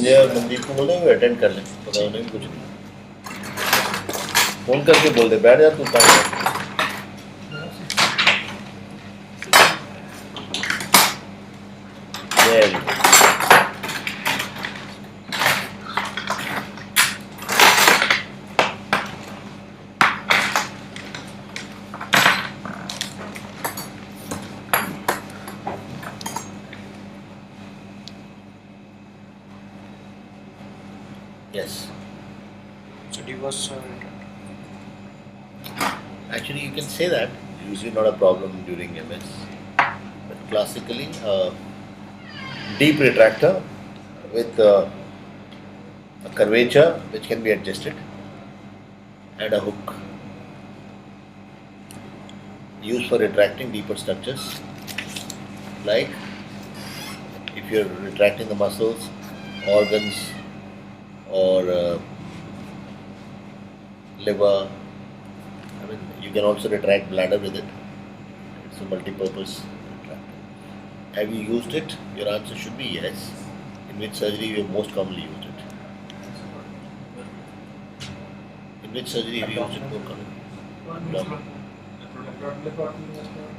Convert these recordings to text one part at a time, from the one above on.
संजय और मनदीप को बोल दे अटेंड कर ले, पता उन्हें कुछ नहीं, फोन करके बोल दे बैठ जा तू काम। Yes. So divorce. Actually, you can say that. Usually not a problem during MS. But classically, deep retractor with a curvature which can be adjusted and a hook used for retracting deeper structures, like if you're retracting the muscles, organs, or liver. I mean, you can also retract bladder with it. It's a multi-purpose retractor. Have you used it? Your answer should be yes. In which surgery you have most commonly used it? In which surgery have you used it more commonly?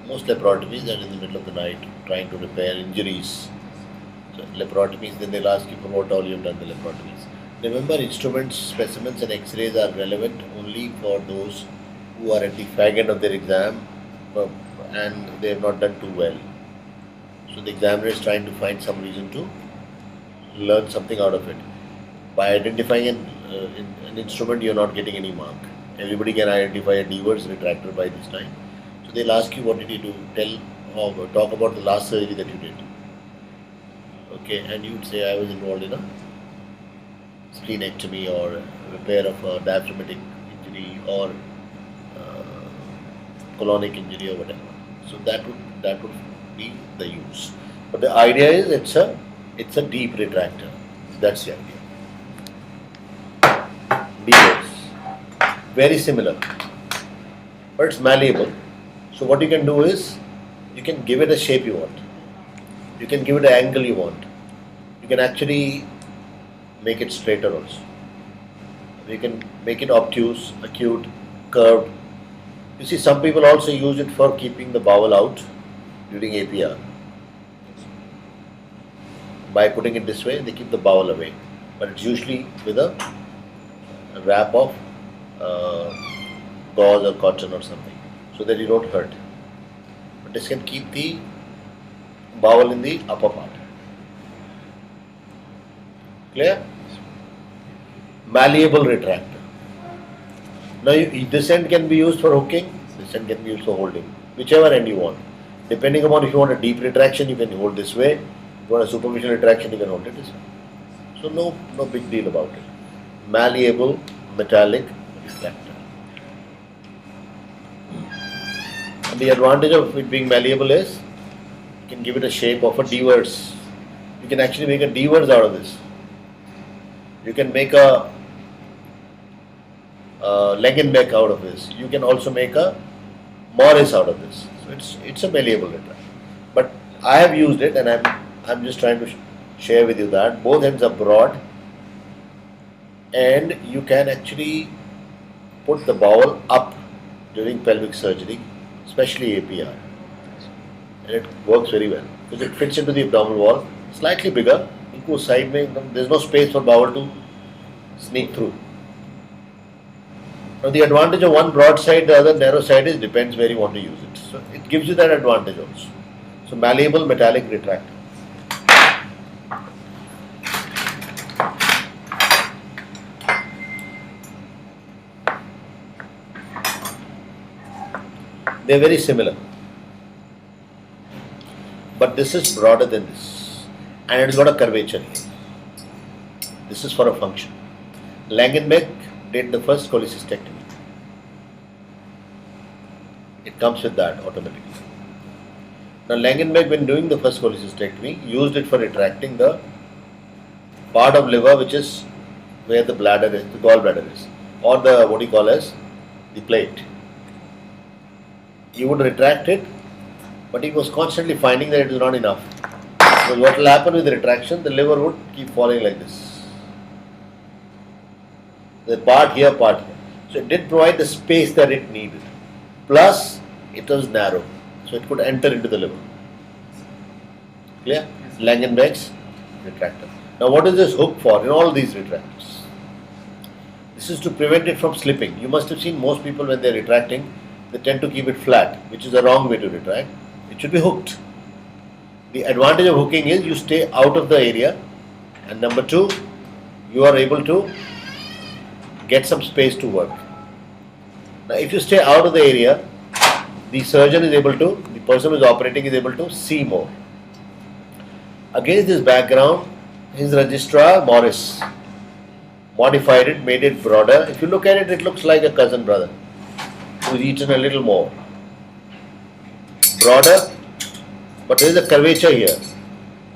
Most laparotomies are in the middle of the night, trying to repair injuries. So laparotomies, then they'll ask you for what all you've done the laparotomies. Remember, instruments, specimens and x-rays are relevant only for those who are at the fag end of their exam and they have not done too well. So the examiner is trying to find some reason to learn something out of it. By identifying an instrument, you're not getting any mark. Everybody can identify a Devers retractor by this time. So they'll ask you what did you do, talk about the last surgery that you did. Okay, and you would say I was involved in a splenectomy or repair of a diaphragmatic injury or colonic injury or whatever. So that would be the use. But the idea is it's a deep retractor. That's the idea. Devers. Very similar, but it's malleable. So what you can do is you can give it a shape you want. You can give it an angle you want. You can actually make it straighter also. You can make it obtuse, acute, curved. You see, some people also use it for keeping the bowel out during APR. By putting it this way, they keep the bowel away. But it's usually with a wrap of gauze or cotton or something, so that you don't hurt. But this can keep the bowel in the upper part. Clear? Malleable retractor. Now this end can be used for hooking, this end can be used for holding, whichever end you want. Depending upon if you want a deep retraction, you can hold this way. If you want a superficial retraction, you can hold it this way. So no big deal about it. Malleable metallic retractor. And the advantage of it being malleable is you can give it a shape of a Devers. You can actually make a Devers out of this. You can make a Langenbeck out of this. You can also make a Morris out of this. So it's a malleable retractor. But I have used it, and I'm just trying to share with you that both ends are broad, and you can actually put the bowel up during pelvic surgery, especially APR, and it works very well because it fits into the abdominal wall. Slightly bigger, इनको side में there's no space for bowel to sneak through. Now the advantage of one broad side, the other narrow side is depends where you want to use it. So it gives you that advantage also. So malleable metallic retractor. They are very similar, but this is broader than this, and it's got a curvature here. This is for a function. Langenbeck did the first cholecystectomy. It comes with that automatically. Now Langenbeck, when doing the first cholecystectomy, used it for retracting the part of liver which is where the bladder is, the gallbladder is, or the what you call as the plate. He would retract it, but he was constantly finding that it is not enough. Because what will happen with the retraction, the liver would keep falling like this. The part here, part here. So it did provide the space that it needed. Plus, it was narrow, so it could enter into the liver. Clear? Langenbeck's retractor. Now, what is this hook for in all these retractors? This is to prevent it from slipping. You must have seen most people when they're retracting, they tend to keep it flat, which is the wrong way to retract. It should be hooked. The advantage of hooking is you stay out of the area, and number two, you are able to get some space to work. Now, if you stay out of the area, the surgeon is able to, the person who is operating is able to see more. Against this background, his registrar, Morris, modified it, made it broader. If you look at it, it looks like a cousin brother who's eaten a little more. Broader, but there is a curvature here.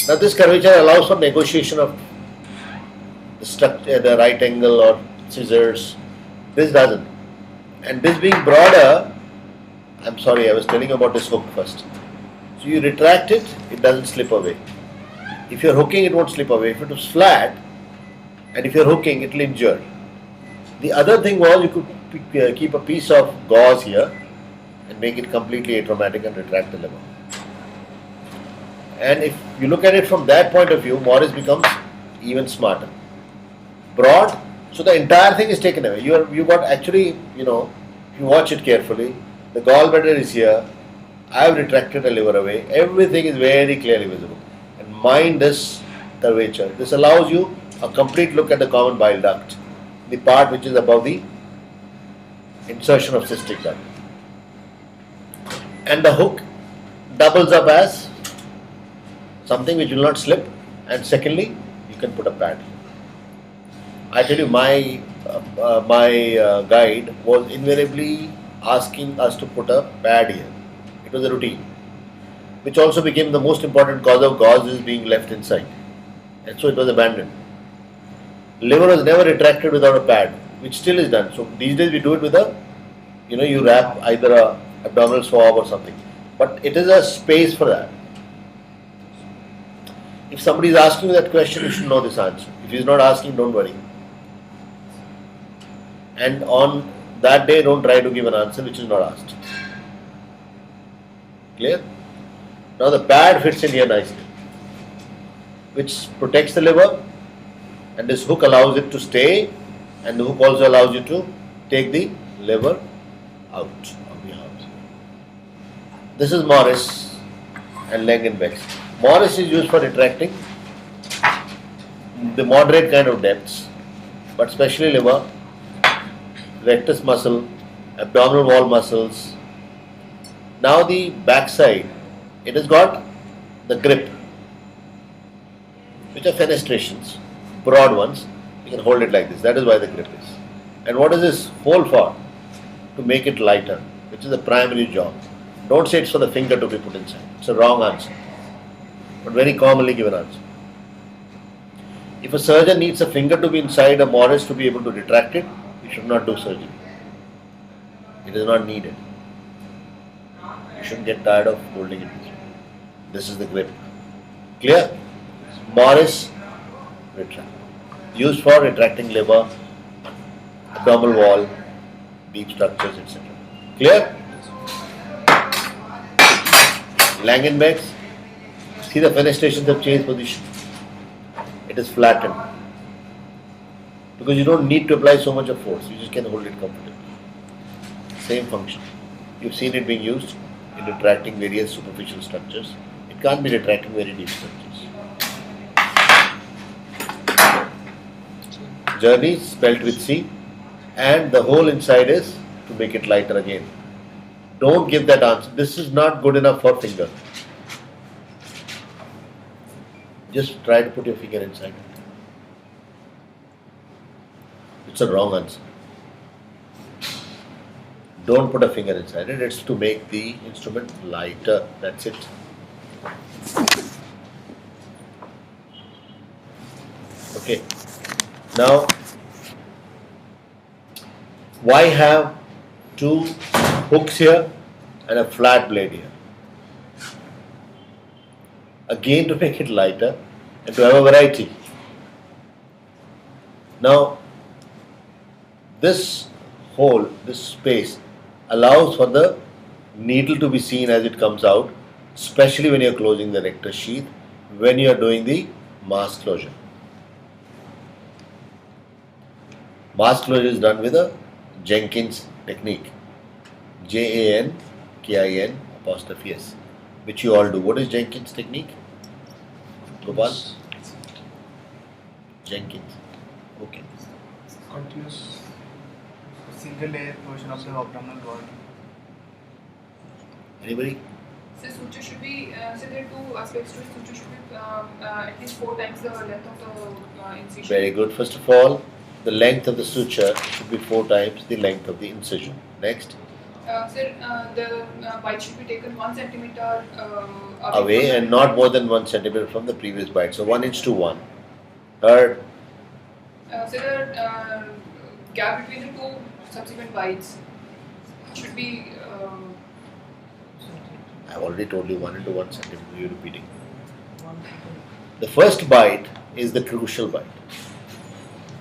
Now, this curvature allows for negotiation of the structure, the right angle or scissors. This doesn't. And this being broader, I'm sorry, I was telling you about this hook first. So you retract it, it doesn't slip away. If you're hooking, it won't slip away. If it was flat, and if you're hooking, it will injure. The other thing was you could keep a piece of gauze here and make it completely atraumatic and retract the liver. And if you look at it from that point of view, Morris becomes even smarter. Broad, so the entire thing is taken away. You got actually, if you watch it carefully, the gallbladder is here. I have retracted the liver away. Everything is very clearly visible. And mind this curvature. This allows you a complete look at the common bile duct, the part which is above the insertion of cystic duct. And the hook doubles up as something which will not slip, and secondly, you can put a pad. I tell you, my guide was invariably asking us to put a pad here. It was a routine, which also became the most important cause of gauzes being left inside, and so it was abandoned. Liver was never retracted without a pad, which still is done. So these days we do it with a, you wrap either a abdominal swab or something, but it is a space for that. If somebody is asking you that question, you should know this answer. If he is not asking, don't worry. And on that day, don't try to give an answer which is not asked. Clear? Now the pad fits in here nicely, which protects the liver, and this hook allows it to stay, and the hook also allows you to take the liver out of the house. This is Morris and Langenbeck's. Morris is used for retracting the moderate kind of depths, but especially liver, rectus muscle, abdominal wall muscles. Now the back side, it has got the grip, which are fenestrations, broad ones. You can hold it like this. That is why the grip is. And what is this hole for? To make it lighter, which is the primary job. Don't say it's for the finger to be put inside. It's a wrong answer, but very commonly given answer. If a surgeon needs a finger to be inside a Morris to be able to retract it, he should not do surgery. It is not needed. You shouldn't get tired of holding it. This is the grip. Clear? Morris retract. Used for retracting liver, abdominal wall, deep structures, etc. Clear? Langenbeck's. See, the fenestrations have changed position. It is flattened. Because you don't need to apply so much of force. You just can hold it comfortably. Same function. You've seen it being used in retracting various superficial structures. It can't be retracting very deep structures. Journey spelt with C, and the hole inside is to make it lighter again. Don't give that answer. This is not good enough for finger. Just try to put your finger inside it. It's a wrong answer. Don't put a finger inside it. It's to make the instrument lighter. That's it. Okay. Now, why have two hooks here and a flat blade here? Again, to make it lighter and to have a variety. Now, This hole, this space, allows for the needle to be seen as it comes out, especially when you're closing the rectus sheath, when you're doing the mask closure. Mask closure is done with a Jenkins technique. JANKIN', which you all do. What is Jenkins technique? Gopal? Jenkins. Okay. Continuous single layer closure of the abdominal wall. Anybody? So suture should be, so there are two aspects to it. Suture should be at least 4 times the length of the incision. Very good. First of all, the length of the suture should be 4 times the length of the incision. Next. Sir, the bite should be taken 1 centimeter Away and not more than 1 centimeter from the previous bite. So 1 inch to 1. Third. So the gap between the 2 subsequent bites should be. I've already told you 1 into 1 centimeter. You're repeating. The first bite is the crucial bite.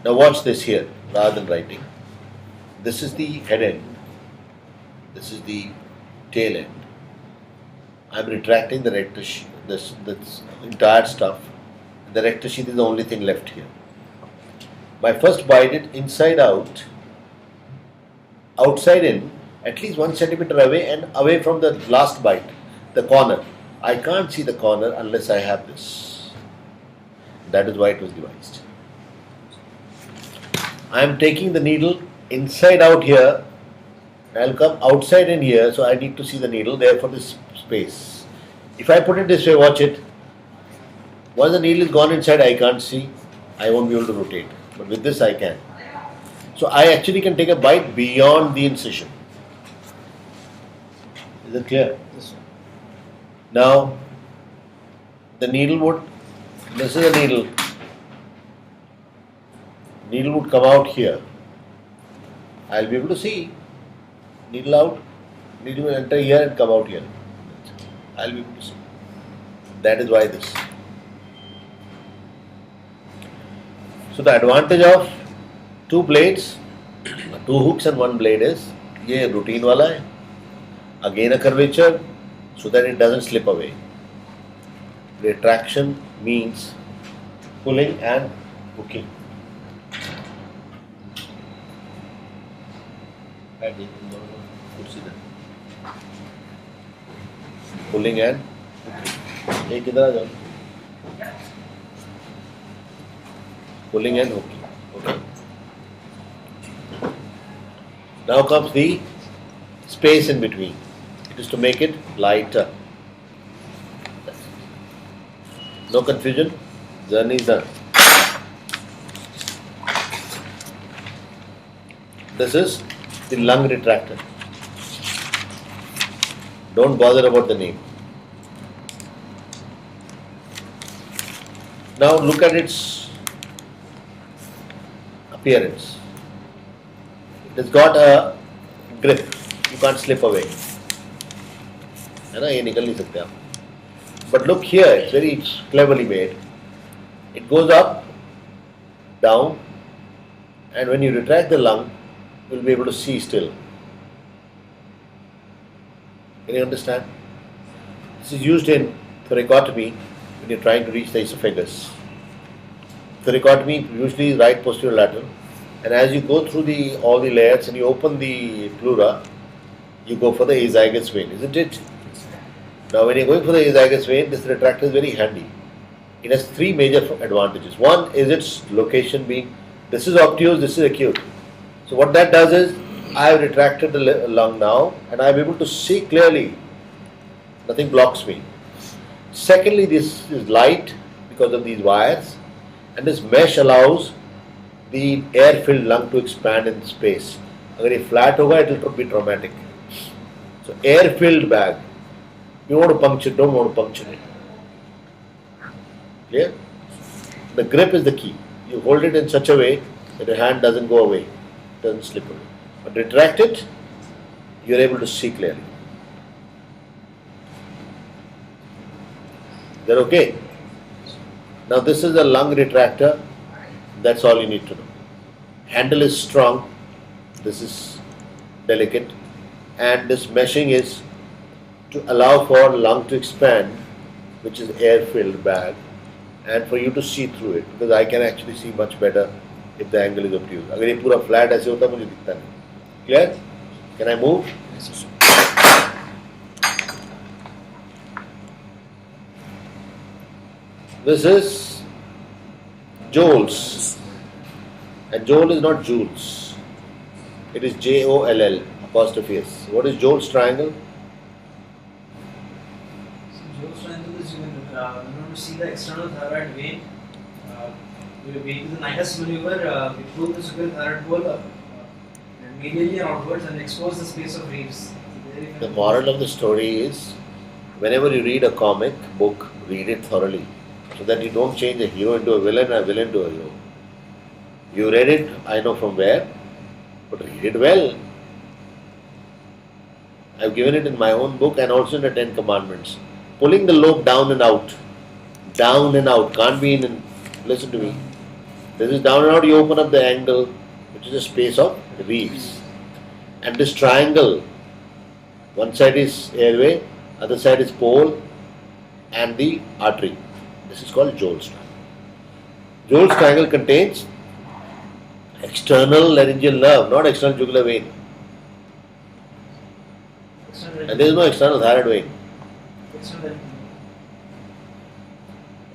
Now watch this here, rather than writing. This is the head end. This is the tail end. I'm retracting the rectus sheath, this entire stuff. The rectus sheath is the only thing left here. My first bite it inside out, outside in, at least 1 centimeter away and away from the last bite, the corner. I can't see the corner unless I have this. That is why it was devised. I am taking the needle inside out here. I'll come outside in here, so I need to see the needle there for this space. If I put it this way, watch it. Once the needle is gone inside, I can't see. I won't be able to rotate. But with this, I can. So I actually can take a bite beyond the incision. Is it clear? Yes, sir. Now, the needle would, this is a needle. Needle would come out here. I'll be able to see. Needle out, needle will enter here and come out here. I'll be able to see. That is why this. So the advantage of 2 blades, 2 hooks and 1 blade is, ये routine वाला है. Again a curvature so that it doesn't slip away. Retraction means pulling and hooking. Pulling and hooking. ये किधर आ जाओ? Pulling and hooking. Okay. Now comes the space in between. It is to make it lighter. No confusion. Journey is done. This is the lung retractor. Don't bother about the name. Now look at its appearance. It has got a grip. You can't slip away. है ना, ये निकल नहीं सकते आप. But look here, it's very cleverly made. It goes up, down, and when you retract the lung, you'll be able to see still. Can you understand? This is used in thoracotomy when you're trying to reach the esophagus. Thoracotomy usually is right posterior lateral, and as you go through all the layers and you open the pleura, you go for the azygous vein, isn't it? Now when you're going for the azygous vein, this retractor is very handy. It has 3 major advantages. One is its location being, this is obtuse, this is acute. So what that does is, I have retracted the lung now and I am able to see clearly. Nothing blocks me. Secondly, this is light because of these wires, and this mesh allows the air-filled lung to expand in space. If it flat hoga, it will be traumatic. So air-filled bag. You want to puncture, don't want to puncture it. Clear? The grip is the key. You hold it in such a way that your hand doesn't go away, doesn't slip away. But retract it, you are able to see clearly. Is that okay? Now this is a lung retractor. That's all you need to know. Handle is strong. This is delicate, and this meshing is to allow for lung to expand, which is air-filled bag, and for you to see through it, because I can actually see much better if the angle is obtuse. अगर ये पूरा flat ऐसे होता मुझे दिखता नहीं. Clear? Can I move? Yes, sir. This is joules, and joule is not joules. It is Joll apostrophe S. What is Joule's triangle? So Jones triangle is when you want to see the external thyroid vein. We do the Nidus maneuver. We pull the superior thyroid wall medially and outwards and expose the space of reefs. The moral of the story is, whenever you read a comic book, read it thoroughly, so that you don't change a hero into a villain or a villain to a hero. You read it, I know from where, but read it well. I've given it in my own book and also in the 10 Commandments. Pulling the lobe down and out. Down and out. Can't be in and listen to me. This is down and out, you open up the angle, which is a space of reefs. And this triangle, one side is airway, other side is pole and the artery. This is called Joule's triangle. Joule's triangle contains external laryngeal nerve, not external jugular vein. And there is no external thyroid vein.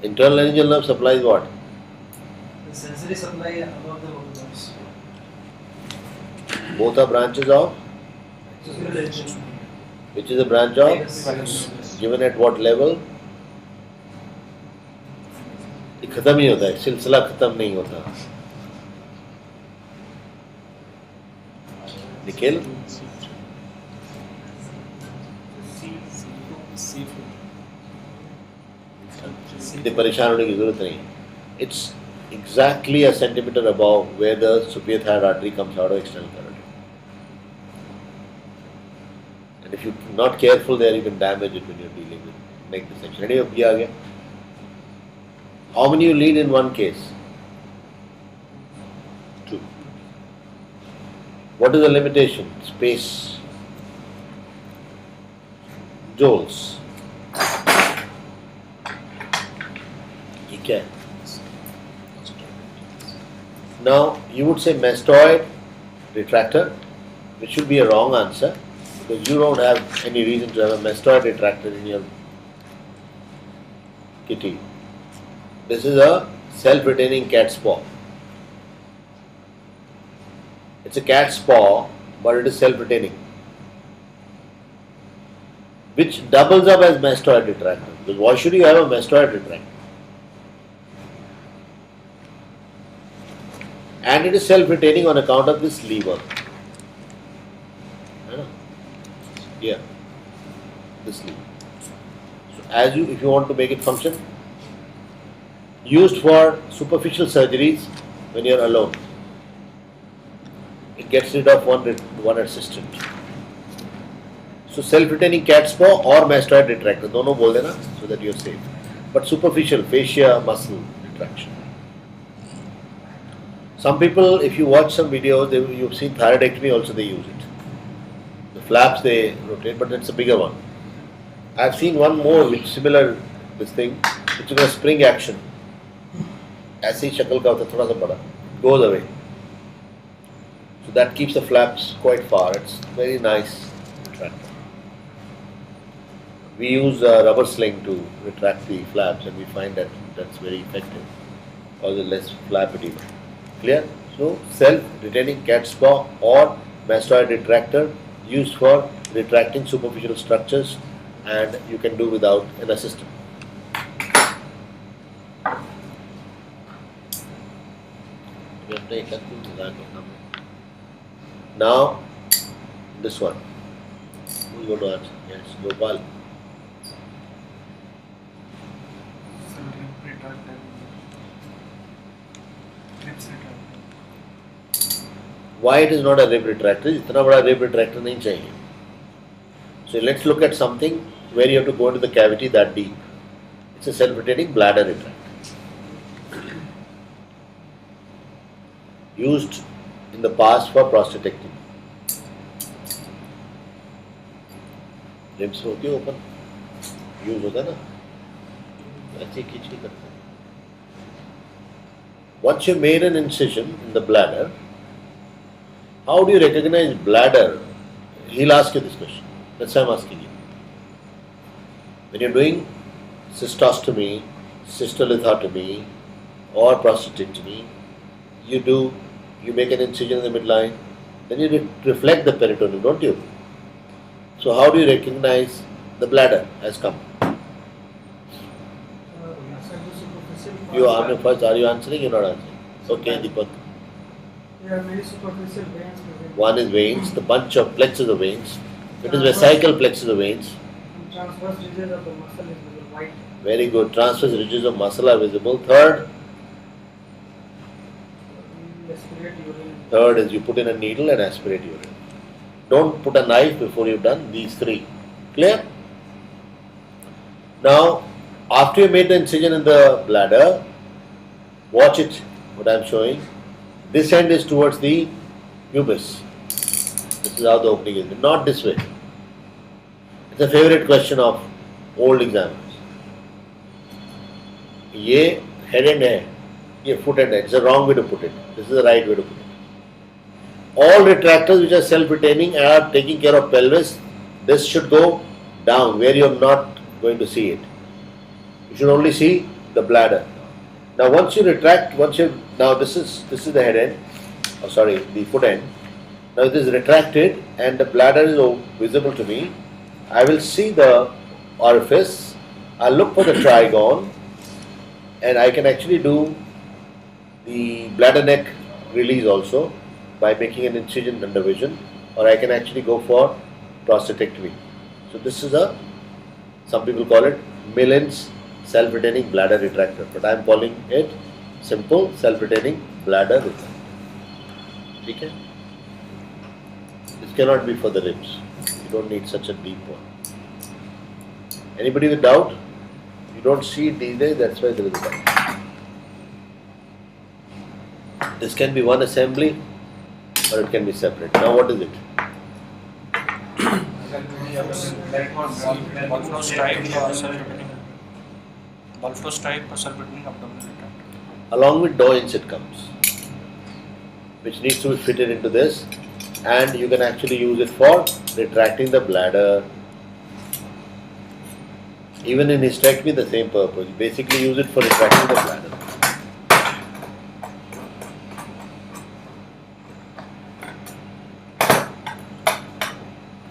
Internal laryngeal nerve supplies what? The sensory supply above the vocal cords. Both are branches of, which is a branch of, given at what level? ये खत्म ही होता है, सिलसिला खत्म नहीं होता. निखिल, इतने परेशान होने की जरूरत नहीं. It's exactly a centimeter above where the superior thyroid artery comes out of external thyroid. And if you're not careful there, you can damage it when you're dealing with neck dissection. Any of you are? How many you lead in one case? 2. What is the limitation? Space. Joules. ठीक है. Now you would say mastoid retractor, which should be a wrong answer, because you don't have any reason to have a mastoid retractor in your kitty. This is a self-retaining cat's paw. It's a cat's paw, but it is self-retaining, which doubles up as mastoid retractor. Because why should you have a mastoid retractor? And it is self-retaining on account of this lever. Here, this lever. So as you, if you want to make it function, used for superficial surgeries when you are alone. It gets rid of one assistant. So self-retaining cat's paw or mastoid retractor, दोनों बोल देना, so that you are safe. But superficial fascia muscle retraction. Some people, if you watch some videos, you've seen thyroidectomy also, they use it. The flaps they rotate, but it's a bigger one. I've seen one more which similar this thing, which is a spring action. ऐसे ही शक्ल का होता है, थोड़ा सा बड़ा, goes away. So that keeps the flaps quite far. It's very nice retractor. We use a rubber sling to retract the flaps, and we find that that's very effective, or the less flappity. Clear? So self-retaining cat's paw or mastoid retractor used for retracting superficial structures, and you can do without an assistant. Now, this one. Who's going to answer? Yes, Gopal. Why it is not a rib retractor? इतना बड़ा rib retractor नहीं चाहिए. So let's look at something where you have to go into the cavity that deep. It's a self-retaining bladder retractor. Used in the past for prostatectomy. Limbs होती है open, use होता है ना, ऐसे खींच के करते हैं. Once you made an incision in the bladder, how do you recognize bladder? He'll ask you this question. That's why I'm asking you. When you're doing cystostomy, cystolithotomy, or prostatectomy, you make an incision in the midline, then you reflect the peritoneum, don't you? So how do you recognize the bladder has come? You are first. Are you answering? You're not answering. Okay, Deepak. There are many superficial veins present. One is veins, the bunch of plexus of veins. It is vesical plexus of veins. And transverse ridges of the muscle is visible white. Very good. Transverse ridges of muscle are visible. Third We aspirate urine. Third is you put in a needle and aspirate urine. Don't put a knife before you've done these three. Clear? Now, after you made the incision in the bladder, watch it, what I am showing. This end is towards the pubis. This is how the opening is, not this way. It's a favorite question of old examiners. ये head end है, ये foot end है. It's the wrong way to put it. This is the right way to put it. All retractors which are self-retaining are taking care of pelvis. This should go down where you are not going to see it. You should only see the bladder. Now once you retract, now this is the head end, the foot end. Now it is retracted and the bladder is visible to me. I will see the orifice, I'll look for the trigone, and I can actually do the bladder neck release also by making an incision under vision, or I can actually go for prostatectomy. So this is some people call it Millen's self-retaining bladder retractor, but I am calling it simple self-retaining bladder retractor. Okay? This cannot be for the ribs. You don't need such a deep one. Anybody with doubt? You don't see it these days, that's why there is a doubt. This can be one assembly or it can be separate. Now what is it? Balfrost-type self-retaining abdominal retractor. Along with Doyens it comes, which needs to be fitted into this, and you can actually use it for retracting the bladder. Even in hysterectomy, the same purpose. Basically use it for retracting the bladder.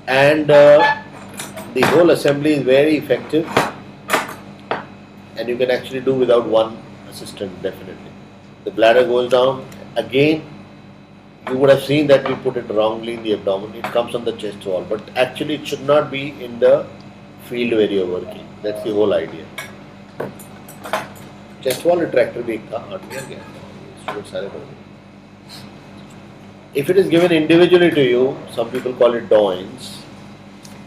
And the whole assembly is very effective, and you can actually do without one assistant, definitely. The bladder goes down. Again, you would have seen that we put it wrongly in the abdomen. It comes on the chest wall, but actually it should not be in the field where you are working. That's the whole idea. Chest wall retractor भी एक था, hardware गया था. Students सारे पढ़ गए. If it is given individually to you, some people call it Doyens.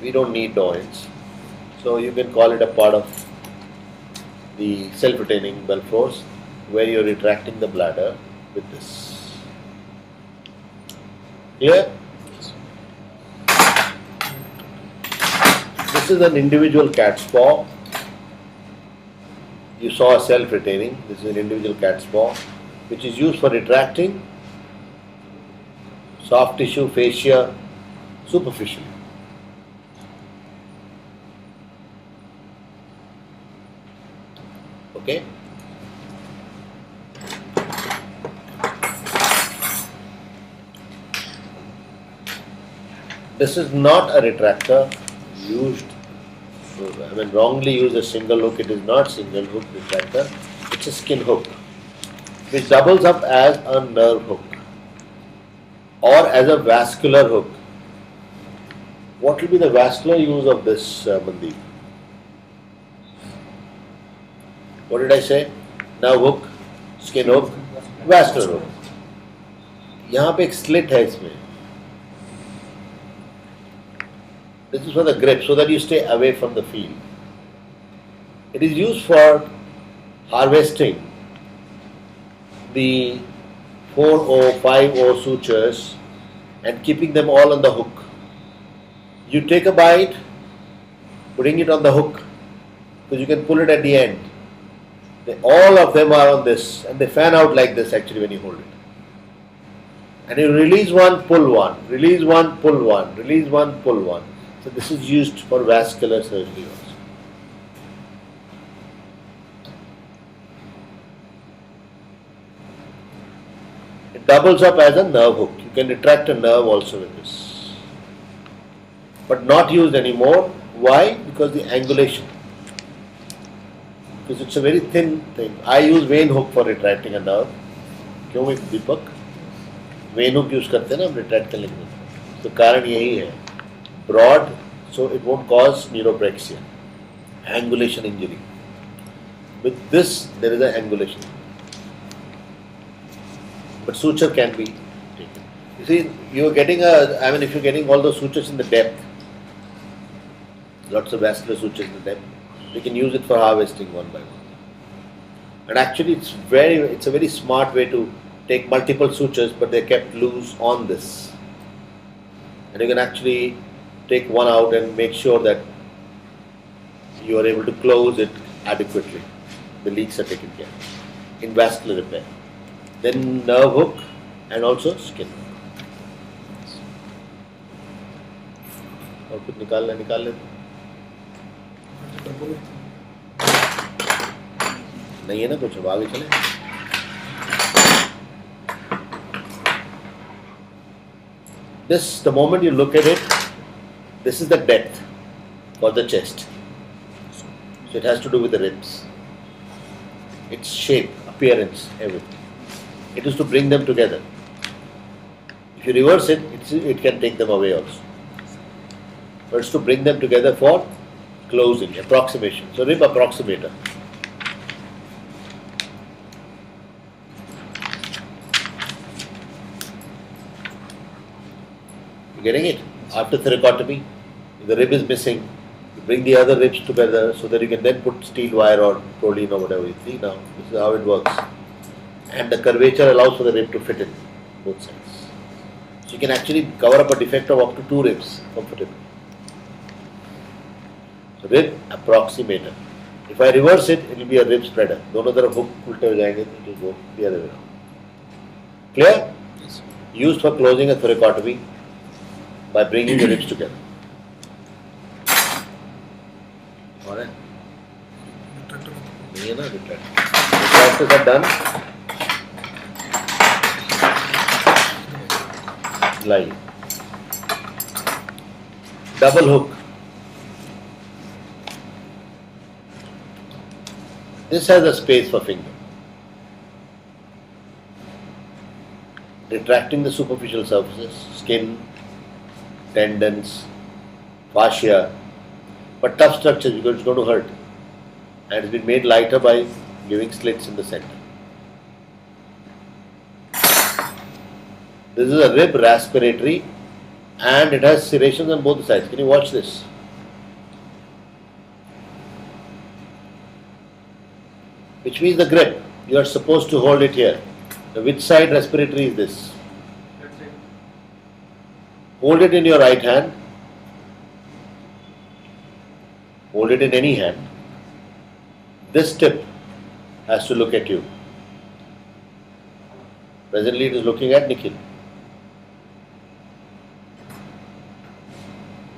We don't need Doyens. So you can call it a part of the self-retaining Balfrost, where you are retracting the bladder with this. Clear? This is an individual cat's paw. You saw a self-retaining. This is an individual cat's paw, which is used for retracting soft tissue, fascia, superficially. Okay? This is not a retractor used, wrongly used as single hook. It is not single hook retractor. It's a skin hook, which doubles up as a nerve hook or as a vascular hook. What will be the vascular use of this, Mandeep? What did I say? Nerve hook, skin hook, vascular hook. यहाँ पे एक slit है इसमें. This is for the grip, so that you stay away from the field. It is used for harvesting the 4O, 5O sutures and keeping them all on the hook. You take a bite, putting it on the hook, because you can pull it at the end. All of them are on this, and they fan out like this actually when you hold it. And you release one, pull one, release one, pull one, release one, pull one. So this is used for vascular surgery also. It doubles up as a nerve hook. You can retract a nerve also with this. But not used anymore. Why? Because the angulation. Because it's a very thin thing. I use vein hook for retracting a nerve. क्यों एक दीपक when hook use करते हैं ना हम retract करने के लिए, तो कारण यही है broad, so it won't cause neuropraxia, angulation injury. With this there is an angulation, but suture can be taken. You see, you are getting if you're getting all those sutures in the depth, lots of vascular sutures in the depth, we can use it for harvesting one by one. And actually it's a very smart way to take multiple sutures, but they're kept loose on this. And you can actually take one out and make sure that you are able to close it adequately. The leaks are taken care of in vascular repair. Then nerve hook and also skin hook. और कुछ निकाल ले नहीं है ना कुछ, अब आगे चले. This, the moment you look at it, this is the depth for the chest. So it has to do with the ribs. Its shape, appearance, everything. It is to bring them together. If you reverse it, it can take them away also. But it's to bring them together for closing, approximation. So rib approximator. Getting it? After thoracotomy, if the rib is missing, you bring the other ribs together so that you can then put steel wire or proline or whatever. You see now, this is how it works. And the curvature allows for the rib to fit in both sides. So you can actually cover up a defect of up to 2 ribs comfortably. So rib approximator. If I reverse it, it will be a rib spreader. दोनों तरफ hook उल्टे हो जाएंगे, it will go the other way around. Clear? Yes. Used for closing a thoracotomy by bringing the ribs together. Alright? नहीं है ना retract. Retractors are done. Line. Double hook. This has a space for finger. Retracting the superficial surfaces, skin, tendons, fascia, but tough structures because it's going to hurt. And it's been made lighter by giving slits in the center. This is a rib respiratory and it has serrations on both sides. Can you watch this? Which means the grip. You are supposed to hold it here. Now, which side respiratory is this? Hold it in your right hand. Hold it in any hand. This tip has to look at you. Presently it is looking at Nikhil.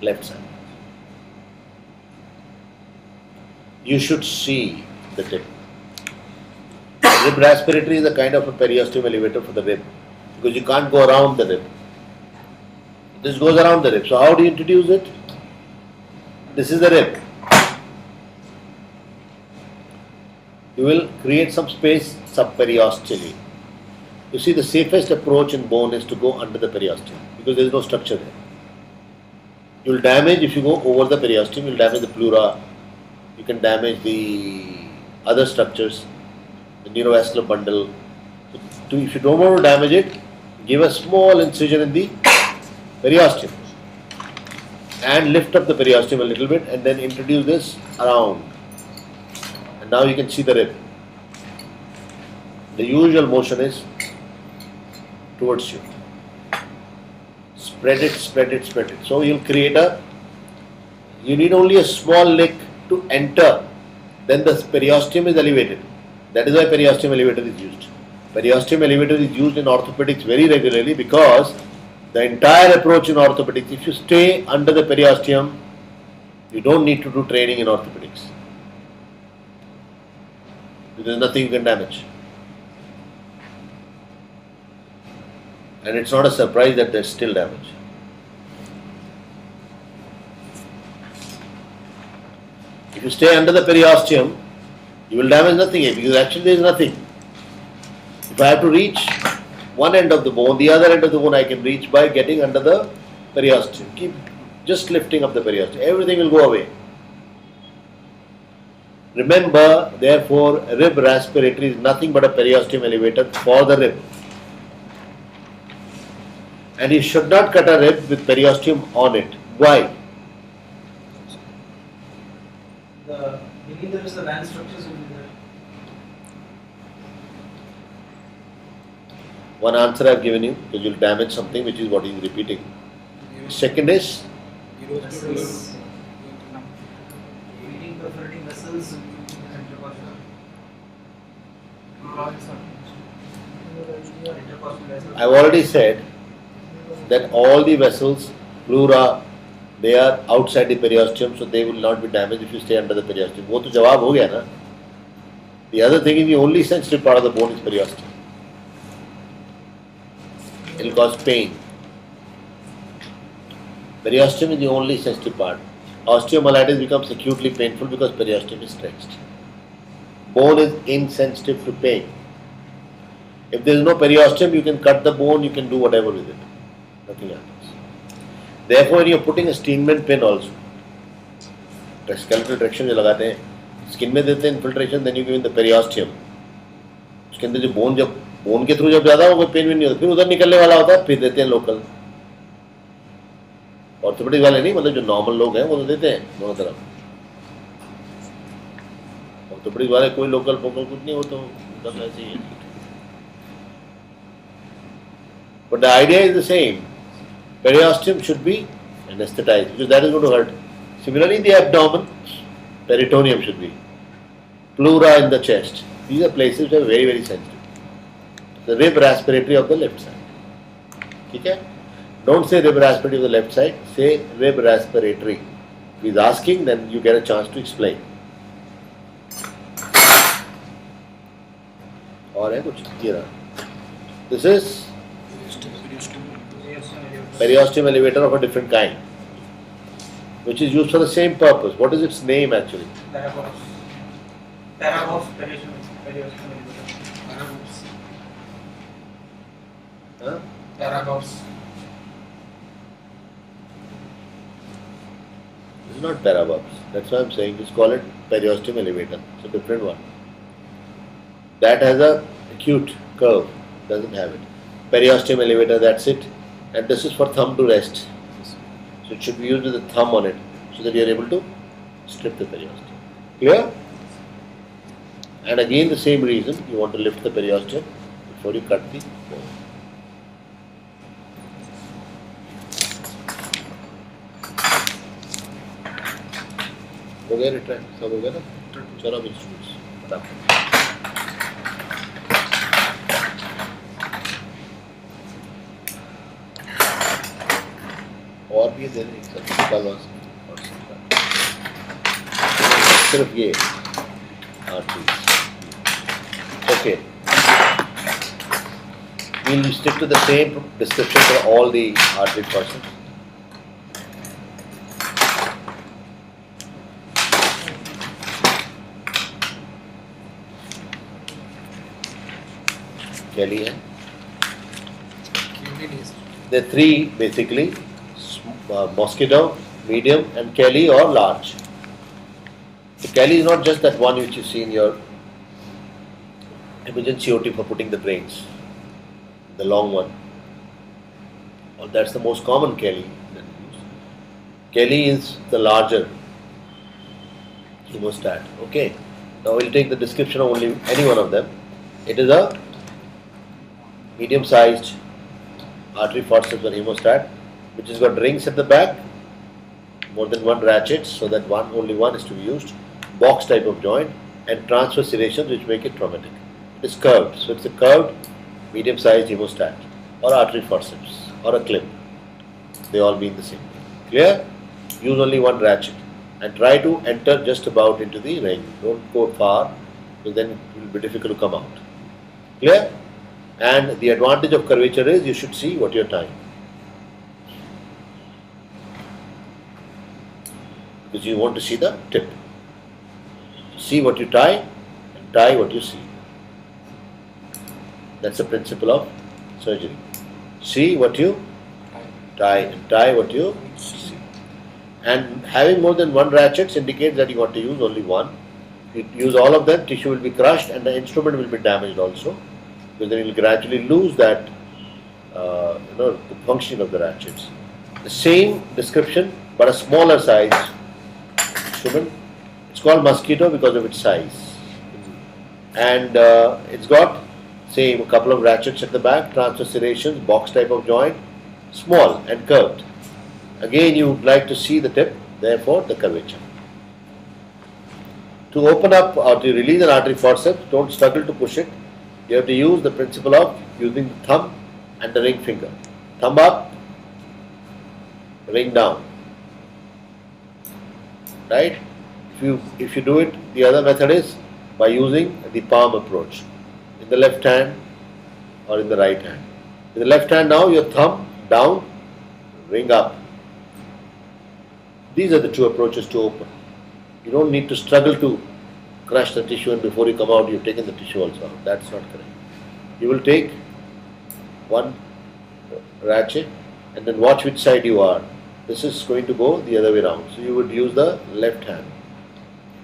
Left side. You should see the tip. Rib respiratory is a kind of a periosteum elevator for the rib because you can't go around the rib. This goes around the rib. So how do you introduce it? This is the rib. You will create some space subperiosteally. You see, the safest approach in bone is to go under the periosteum because there is no structure there. You will damage, if you go over the periosteum, you will damage the pleura, you can damage the other structures, the neurovascular bundle. So if you don't want to damage it, give a small incision in the periosteum and lift up the periosteum a little bit and then introduce this around. And now you can see the rib. The usual motion is towards you. Spread it, spread it, spread it. So you'll create you need only a small lick to enter, then the periosteum is elevated. That is why periosteum elevator is used. Periosteum elevator is used in orthopedics very regularly because the entire approach in orthopedics, if you stay under the periosteum, you don't need to do training in orthopedics. There is nothing you can damage. And it's not a surprise that there's still damage. If you stay under the periosteum, you will damage nothing here because actually there is nothing. If I have to reach one end of the bone, the other end of the bone I can reach by getting under the periosteum. Keep just lifting up the periosteum. Everything will go away. Remember, therefore, rib respiratory is nothing but a periosteum elevator for the rib. And you should not cut a rib with periosteum on it. Why? Beneath there is the van structures will be there. One answer I have given you because you will damage something which is what he is repeating. Second is Vessels. Feeding perforating vessels will be intercostal. Intercostal vessels. I have already said that all the vessels, pleura, they are outside the periosteum, so they will not be damaged if you stay under the periosteum. वो तो जवाब हो गया ना. The other thing is the only sensitive part of the bone is periosteum. It will cause pain. Periosteum is the only sensitive part. Osteomyelitis becomes acutely painful because periosteum is stretched. Bone is insensitive to pain. If there is no periosteum, you can cut the bone, you can do whatever with it. Nothing happens. Therefore, when you are putting a Steinman pin also, the skeletal traction जो लगाते हैं, skin में देते हैं infiltration, then you give in the periosteum. उसके अंदर जो bone के through जब जाता है वो कोई pain भी नहीं होता, फिर उधर निकलने वाला होता है, फिर देते हैं local. ऑर्थोपेडिक वाले नहीं, मतलब जो नॉर्मल लोग हैं वो तो देते हैं दोनों तरफ. ऑर्थोपेडिक वाले कोई लोकल फोकल कुछ नहीं हो तो करना ऐसे ही है. But the idea is the same. Periosteum should be anesthetized because that is going to hurt. Similarly, in the abdomen, peritoneum should be. Pleura in the chest. These are places that are very, very sensitive. The rib respiratory of the left side. Okay? Don't say rib respiratory of the left side, say rib respiratory. If he is asking, then you get a chance to explain. और है कुछ ये रहा. This is periosteum elevator of a different kind, which is used for the same purpose. What is its name actually? Parabox. Parabox periosteum elevator. Huh? Parabox. This is not parabox. That's why I'm saying just call it periosteum elevator. It's a different one. That has a acute curve. Doesn't have it. Periosteum elevator. That's it. And this is for thumb to rest. So it should be used with the thumb on it so that you are able to strip the periosteum. Clear? And again the same reason, you want to lift the periosteum before you cut the bone. हो गया retry सब हो गया ना. चलो अब instruments फटाफट. और भी दे दें सब कल और सिर्फ ये okay. We'll stick to the same description for all the artery persons. Kelly है. There are three basically: mosquito, medium, and Kelly or large. The Kelly is not just that one which you see in your emergency OT for putting the drains, the long one. Well, that's the most common Kelly that we use. Kelly is the larger hemostat. Okay. Now we'll take the description of only any one of them. It is a medium-sized artery forceps or hemostat, which has got rings at the back, more than one ratchet, so that only one is to be used, box type of joint, and transverse serrations which make it traumatic. It is curved, so it's a curved, medium-sized hemostat, or artery forceps, or a clip. They all mean the same thing. Clear? Use only one ratchet and try to enter just about into the ring. Don't go far, because then it will be difficult to come out. Clear? And the advantage of curvature is you should see what you're tying. Because you want to see the tip. See what you tie and tie what you see. That's the principle of surgery. See what you tie and tie what you see. And having more than one ratchets indicates that you want to use only one. If you use all of them, tissue will be crushed and the instrument will be damaged also, because then you will gradually lose that the function of the ratchets. The same description but a smaller size instrument. It's called mosquito because of its size, and it's got same a couple of ratchets at the back, transverse serrations, box type of joint, small and curved. Again, you would like to see the tip, therefore the curvature. To open up or to release an artery forceps, don't struggle to push it. You have to use the principle of using the thumb and the ring finger. Thumb up, ring down. Right? If you do it, the other method is by using the palm approach in the left hand or in the right hand. In the left hand now, your thumb down, ring up. These are the two approaches to open. You don't need to struggle to crush the tissue and before you come out you've taken the tissue also out. That's not correct. You will take one ratchet and then watch which side you are. This is going to go the other way around. So you would use the left hand.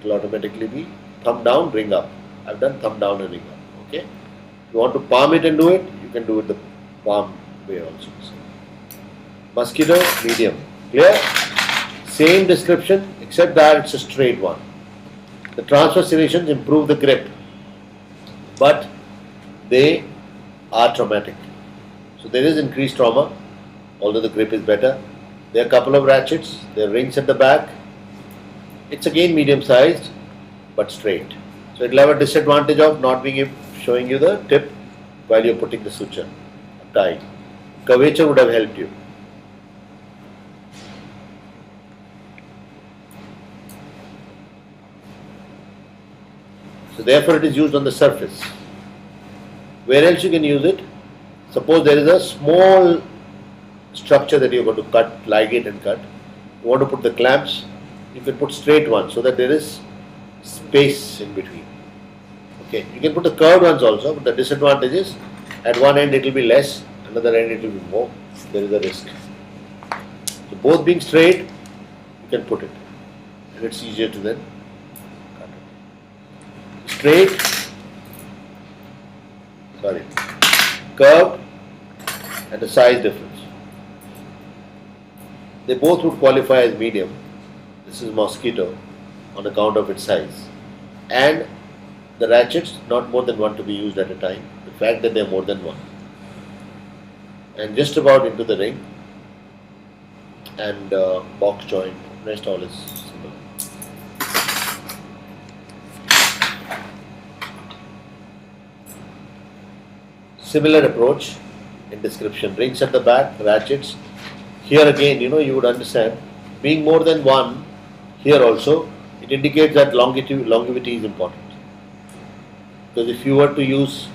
It will automatically be thumb down, ring up. I've done thumb down and ring up. Okay? If you want to palm it and do it, you can do it the palm way also. Mosquito, medium. Clear? Same description except that it's a straight one. The transverse serrations improve the grip, but they are traumatic. So there is increased trauma, although the grip is better. There are a couple of ratchets, there are rings at the back. It's again medium sized but straight. So it will have a disadvantage of not being showing you the tip while you're putting the suture, tying. Curvature would have helped you. So therefore it is used on the surface. Where else you can use it? Suppose there is a small structure that you are going to cut, ligate and cut. You want to put the clamps, you can put straight ones so that there is space in between. Okay, you can put the curved ones also, but the disadvantage is at one end it will be less, another end it will be more. There is a risk. So both being straight, you can put it, and it's easier to then cut it. Straight, curved, and the size difference. They both would qualify as medium. This is mosquito on account of its size. And the ratchets, not more than one to be used at a time. The fact that they are more than one. And just about into the ring and box joint. Rest all is similar. Similar approach in description. Rings at the back, ratchets. Here again, you would understand, being more than one, here also, it indicates that longevity is important. Because if you were to use,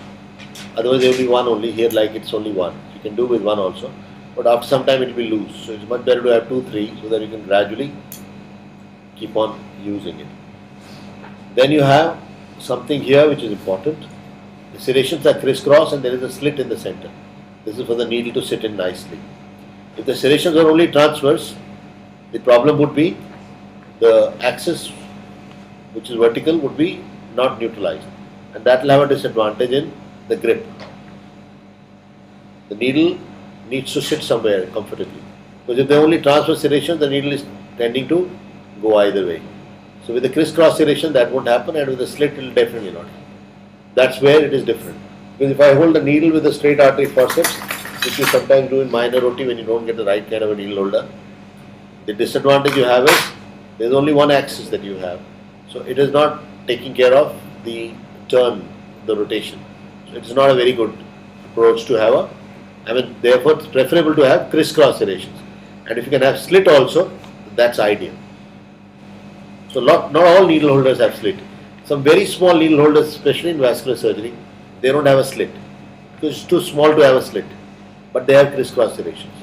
otherwise there will be one only, here like it's only one. You can do with one also, but after some time it will lose. So it's much better to have 2, 3, so that you can gradually keep on using it. Then you have something here which is important. The serrations are crisscross and there is a slit in the center. This is for the needle to sit in nicely. If the serrations are only transverse, the problem would be the axis, which is vertical, would be not neutralized, and that will have a disadvantage in the grip. The needle needs to sit somewhere comfortably, because if they are only transverse serrations, the needle is tending to go either way. So with the crisscross serration, that won't happen, and with the slit, it will definitely not happen. That's where it is different. Because if I hold the needle with a straight artery forceps, which you sometimes do in minor OT when you don't get the right kind of a needle holder. The disadvantage you have is there is only one axis that you have, so it is not taking care of the turn, the rotation. So it is not a very good approach to have a. I mean, therefore, it's preferable to have crisscross serrations, and if you can have slit also, that's ideal. So not all needle holders have slit. Some very small needle holders, especially in vascular surgery, they don't have a slit because it's too small to have a slit, but they have crisscross serrations.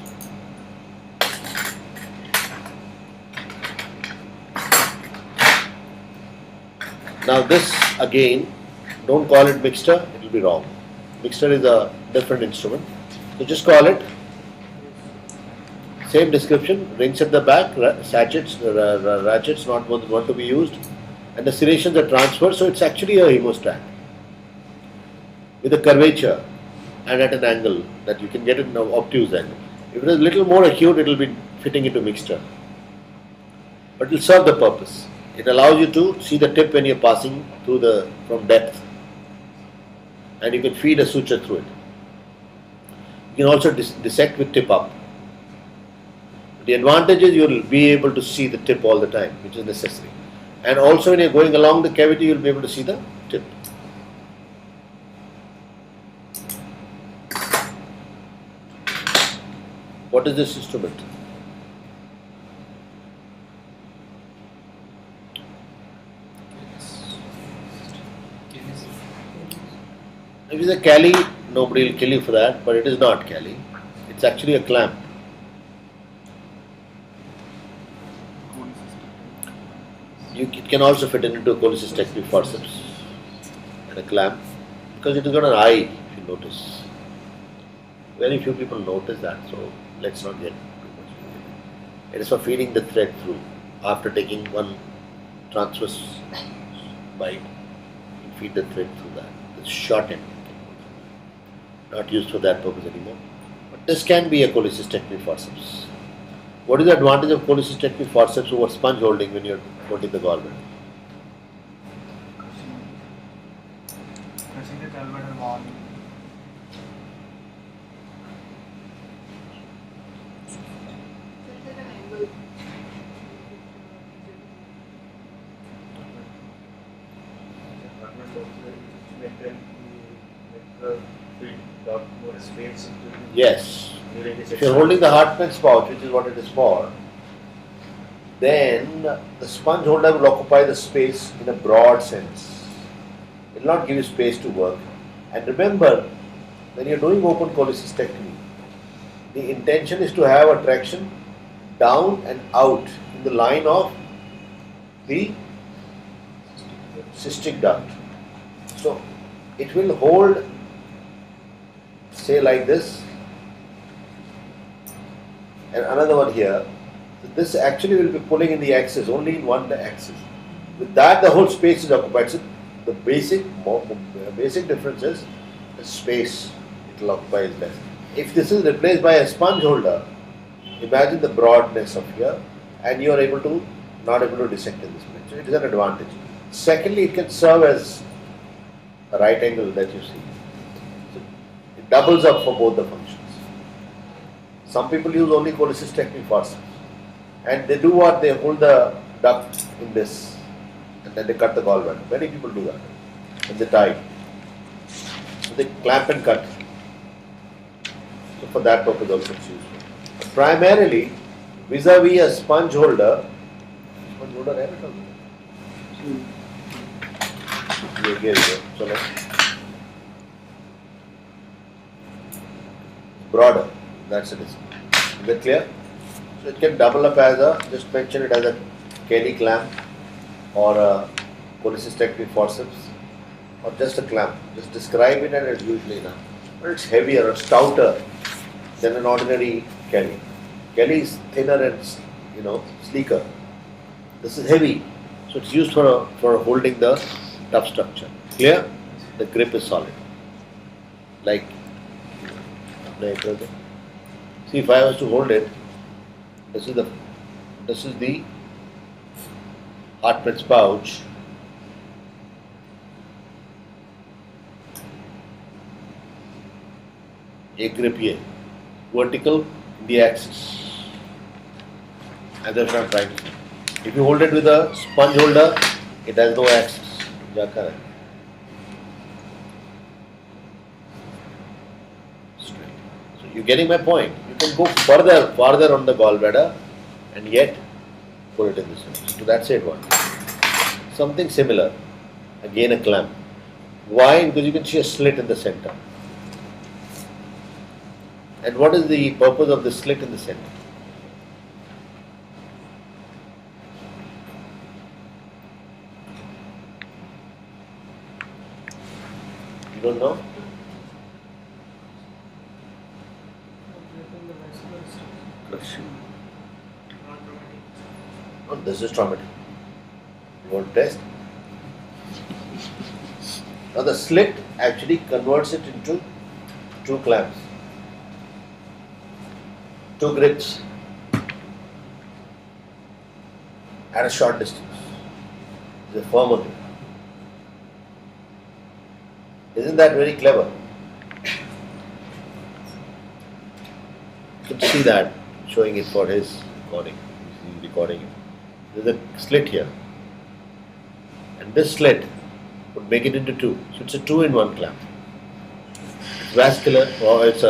Now this again, don't call it mixture, it will be wrong. Mixture is a different instrument. So just call it, same description, rings at the back, ratchets not more than one to be used, and the serrations are transferred, so it's actually a hemostat with a curvature and at an angle that you can get it in an obtuse angle. If it is a little more acute, it will be fitting into mixture, but it will serve the purpose. It allows you to see the tip when you're passing through from depth, and you can feed a suture through it. You can also dissect with tip up. The advantage is you will be able to see the tip all the time, which is necessary. And also when you're going along the cavity, you will be able to see the tip. What is this instrument? If it's a Cali, nobody will kill you for that, but it is not Cali. It's actually a clamp. It can also fit into a cholecystectomy forceps and a clamp because it has got an eye, if you notice. Very few people notice that, so let's not get too much into it. It is for feeding the thread through. After taking one transverse bite, you feed the thread through that. It's short end. Not used for that purpose anymore. But this can be a cholecystectomy forceps. What is the advantage of cholecystectomy forceps over sponge holding when you're holding the gallbladder? Pressing the gallbladder wall. Set at an angle. Yes. If you're holding the Hartmann's pouch, which is what it is for, then the sponge holder will occupy the space in a broad sense. It will not give you space to work. And remember, when you're doing open cholecystectomy, the intention is to have a traction down and out in the line of the cystic duct. So it will hold, say like this, and another one here. So this actually will be pulling in the axis, only in one axis. With that, the whole space is occupied. So the basic difference is the space it will occupy is less. If this is replaced by a sponge holder, imagine the broadness of here, and you are not able to dissect in this place. So it is an advantage. Secondly, it can serve as a right angle that you see. So it doubles up for both the functions. Some people use only cholecystectomy forceps, and they do what? They hold the duct in this, and then they cut the gallbladder. Many people do that, and they tie. So they clamp and cut. So for that purpose also it's useful. Primarily, vis-a-vis a sponge holder है बेटा? ये चलो broader, that's it. Is that clear? So it can double up as a, just mention it as a Kelly clamp or a cholecystectomy forceps or just a clamp. Just describe it and it's usually enough. But it's heavier or stouter than an ordinary Kelly. Kelly is thinner and sleeker. This is heavy, so it's used for holding the tough structure. Clear? The grip is solid. Like, see, if I was to hold it, this is the Hartmann's pouch. एक grip ये, vertical in the axis. And that's what I'm trying to say. If you hold it with a sponge holder, it has no axis. Straight. So you're getting my point. You can go farther on the gallbladder and yet put it in this way. So that's it one. Something similar. Again a clamp. Why? Because you can see a slit in the center. And what is the purpose of the slit in the center? You don't know? No, this is traumatic. You want to test? Now the slit actually converts it into two clamps, two grips at a short distance. It's a firmer grip. Isn't that very clever? You can see that showing it for his recording. He's recording it. There's a slit here, and this slit would make it into two. So it's a 2-in-1 clamp. It's vascular, or if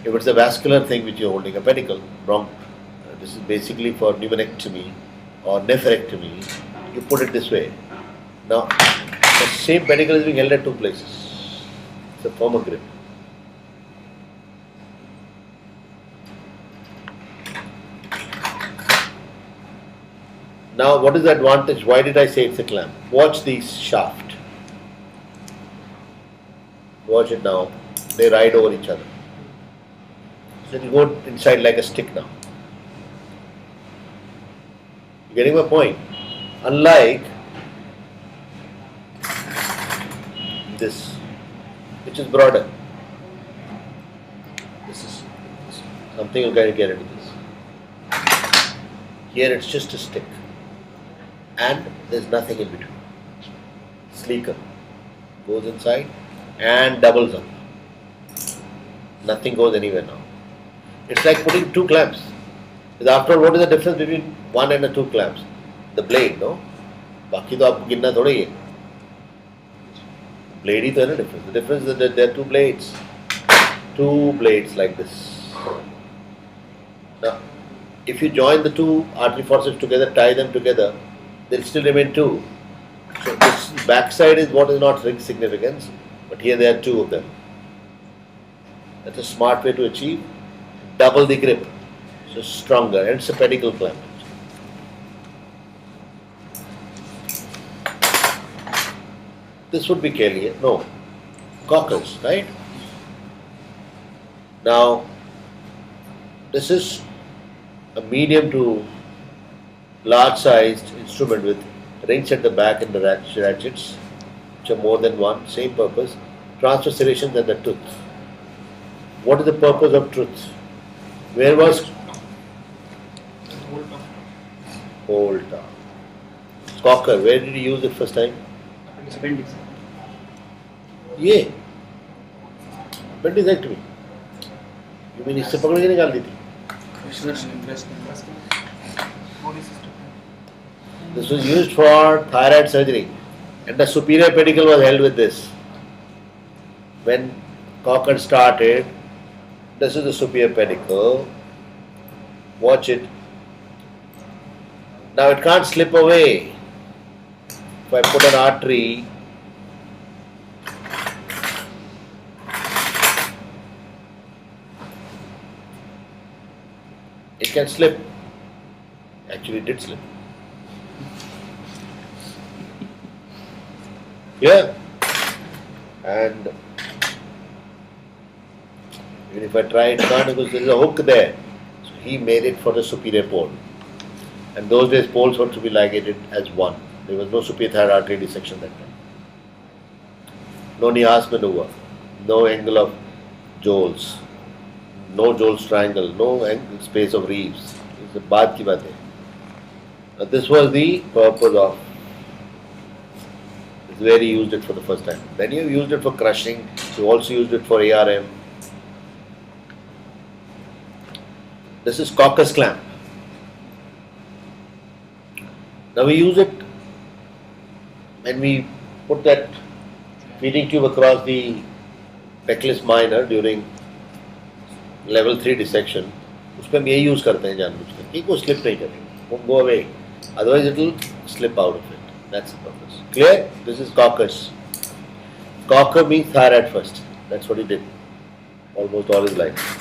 it's a vascular thing which you're holding, a pedicle, wrong. This is basically for pneumonectomy or nephrectomy. You put it this way. Now, the same pedicle is being held at two places. It's a firmer grip. Now, what is the advantage? Why did I say it's a clamp? Watch the shaft. Watch it now. They ride over each other. So it will go inside like a stick now. You getting my point? Unlike this, which is broader. This is something you'll get into this. Here it's just a stick. And there's nothing in between. Sleeker. Goes inside and doubles up. Nothing goes anywhere now. It's like putting two clamps. Because after all, what is the difference between one and the two clamps? The blade, no? बाकी तो आपको गिनना थोड़ा ही है. Blade ही तो है ना difference. The difference is that there are two blades. Two blades like this. Now, if you join the two artery forceps together, tie them together, there still remain two. So this backside is what is not significance, but here there are two of them. That's a smart way to achieve. Double the grip, so stronger, and it's a pedicle clamp. This would be Kelly, no, Cockers, right? Now, this is a medium to large sized instrument with rings at the back and the ratchets, which are more than one, same purpose, transfer serrations and the tooth. What is the purpose of truth? Where was Hold down. Cocker, where did he use it first time? Appendix. ये appendicectomy. You mean इससे पकड़ के निकाल दी थी? Body system. This was used for thyroid surgery, and the superior pedicle was held with this. When Cocker started, this is the superior pedicle. Watch it. Now it can't slip away. If I put an artery, it can slip. Actually, it did slip. Yeah. And even if I try it, can't because there is a hook there. So he made it for the superior pole. And those days poles were to be ligated as one. There was no superior thyroid artery dissection that time. No Nias maneuver, no angle of Joles, no Joles triangle, no space of Reeves. It's a baat ki baat hai. Now this was the purpose of. This is where he used it for the first time. Then you used it for crushing. You also used it for ARM. This is coccus clamp. Now we use it when we put that feeding tube across the pectoralis minor during level 3 dissection. उसपे हम यही use करते हैं जानबूझकर कि वो slip नहीं करेगा, won't go away. Otherwise it will slip out of it. That's the purpose. Clear? This is coccus. Cocker means thyroid first. That's what he did almost all his life.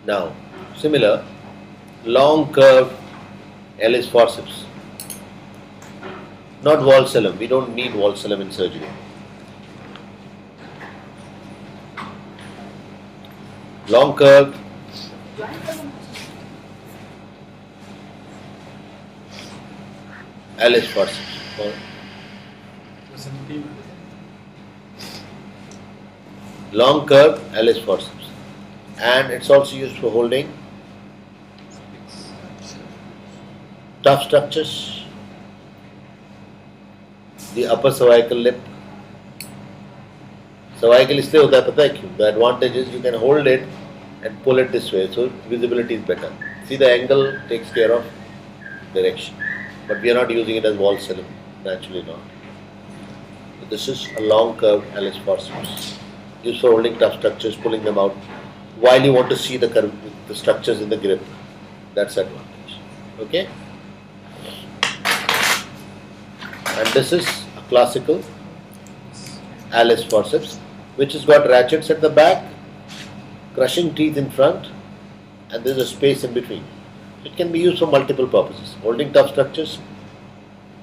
Now, similar, long curved Ellis forceps. Not valsalem. We don't need valsalem in surgery. Long curved Ellis forceps. Long curved Ellis forceps. And it's also used for holding tough structures, the upper cervical lip. Cervical इसलिए होता है पता है क्यों? The advantage is you can hold it and pull it this way, so visibility is better. See, the angle takes care of direction, but we are not using it as valsalem, naturally not. So this is a long curved Ellis forceps, used for holding tough structures, pulling them out while you want to see the structures in the grip. That's advantage. Okay. And this is a classical Ellis forceps, which has got ratchets at the back, crushing teeth in front, and there is a space in between. It can be used for multiple purposes, holding tough structures,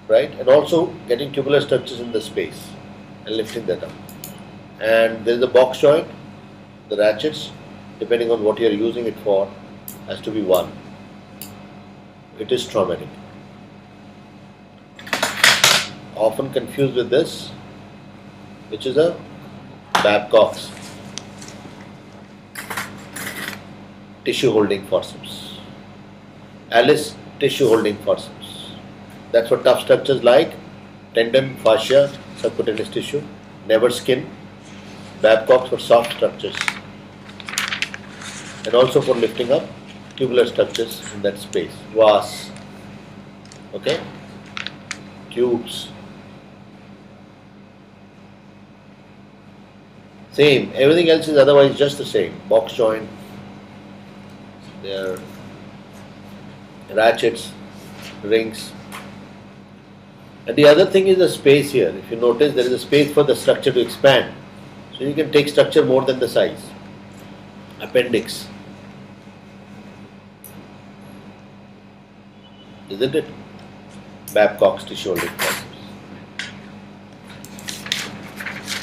right, and also getting tubular structures in the space and lifting that up. And there is a box joint. The ratchets, depending on what you are using it for, has to be one. It is traumatic. Often confused with this, which is a Babcock's tissue holding forceps. Ellis tissue holding forceps. That's what tough structures like tendon, fascia, subcutaneous tissue, never skin. Babcock's for soft structures, and also for lifting up tubular structures in that space. Vas, okay, tubes. Same, everything else is otherwise just the same. Box joint, there are ratchets, rings. And the other thing is the space here. If you notice, there is a space for the structure to expand. So you can take structure more than the size. Appendix. Isn't it? Babcock's tissue holding forceps.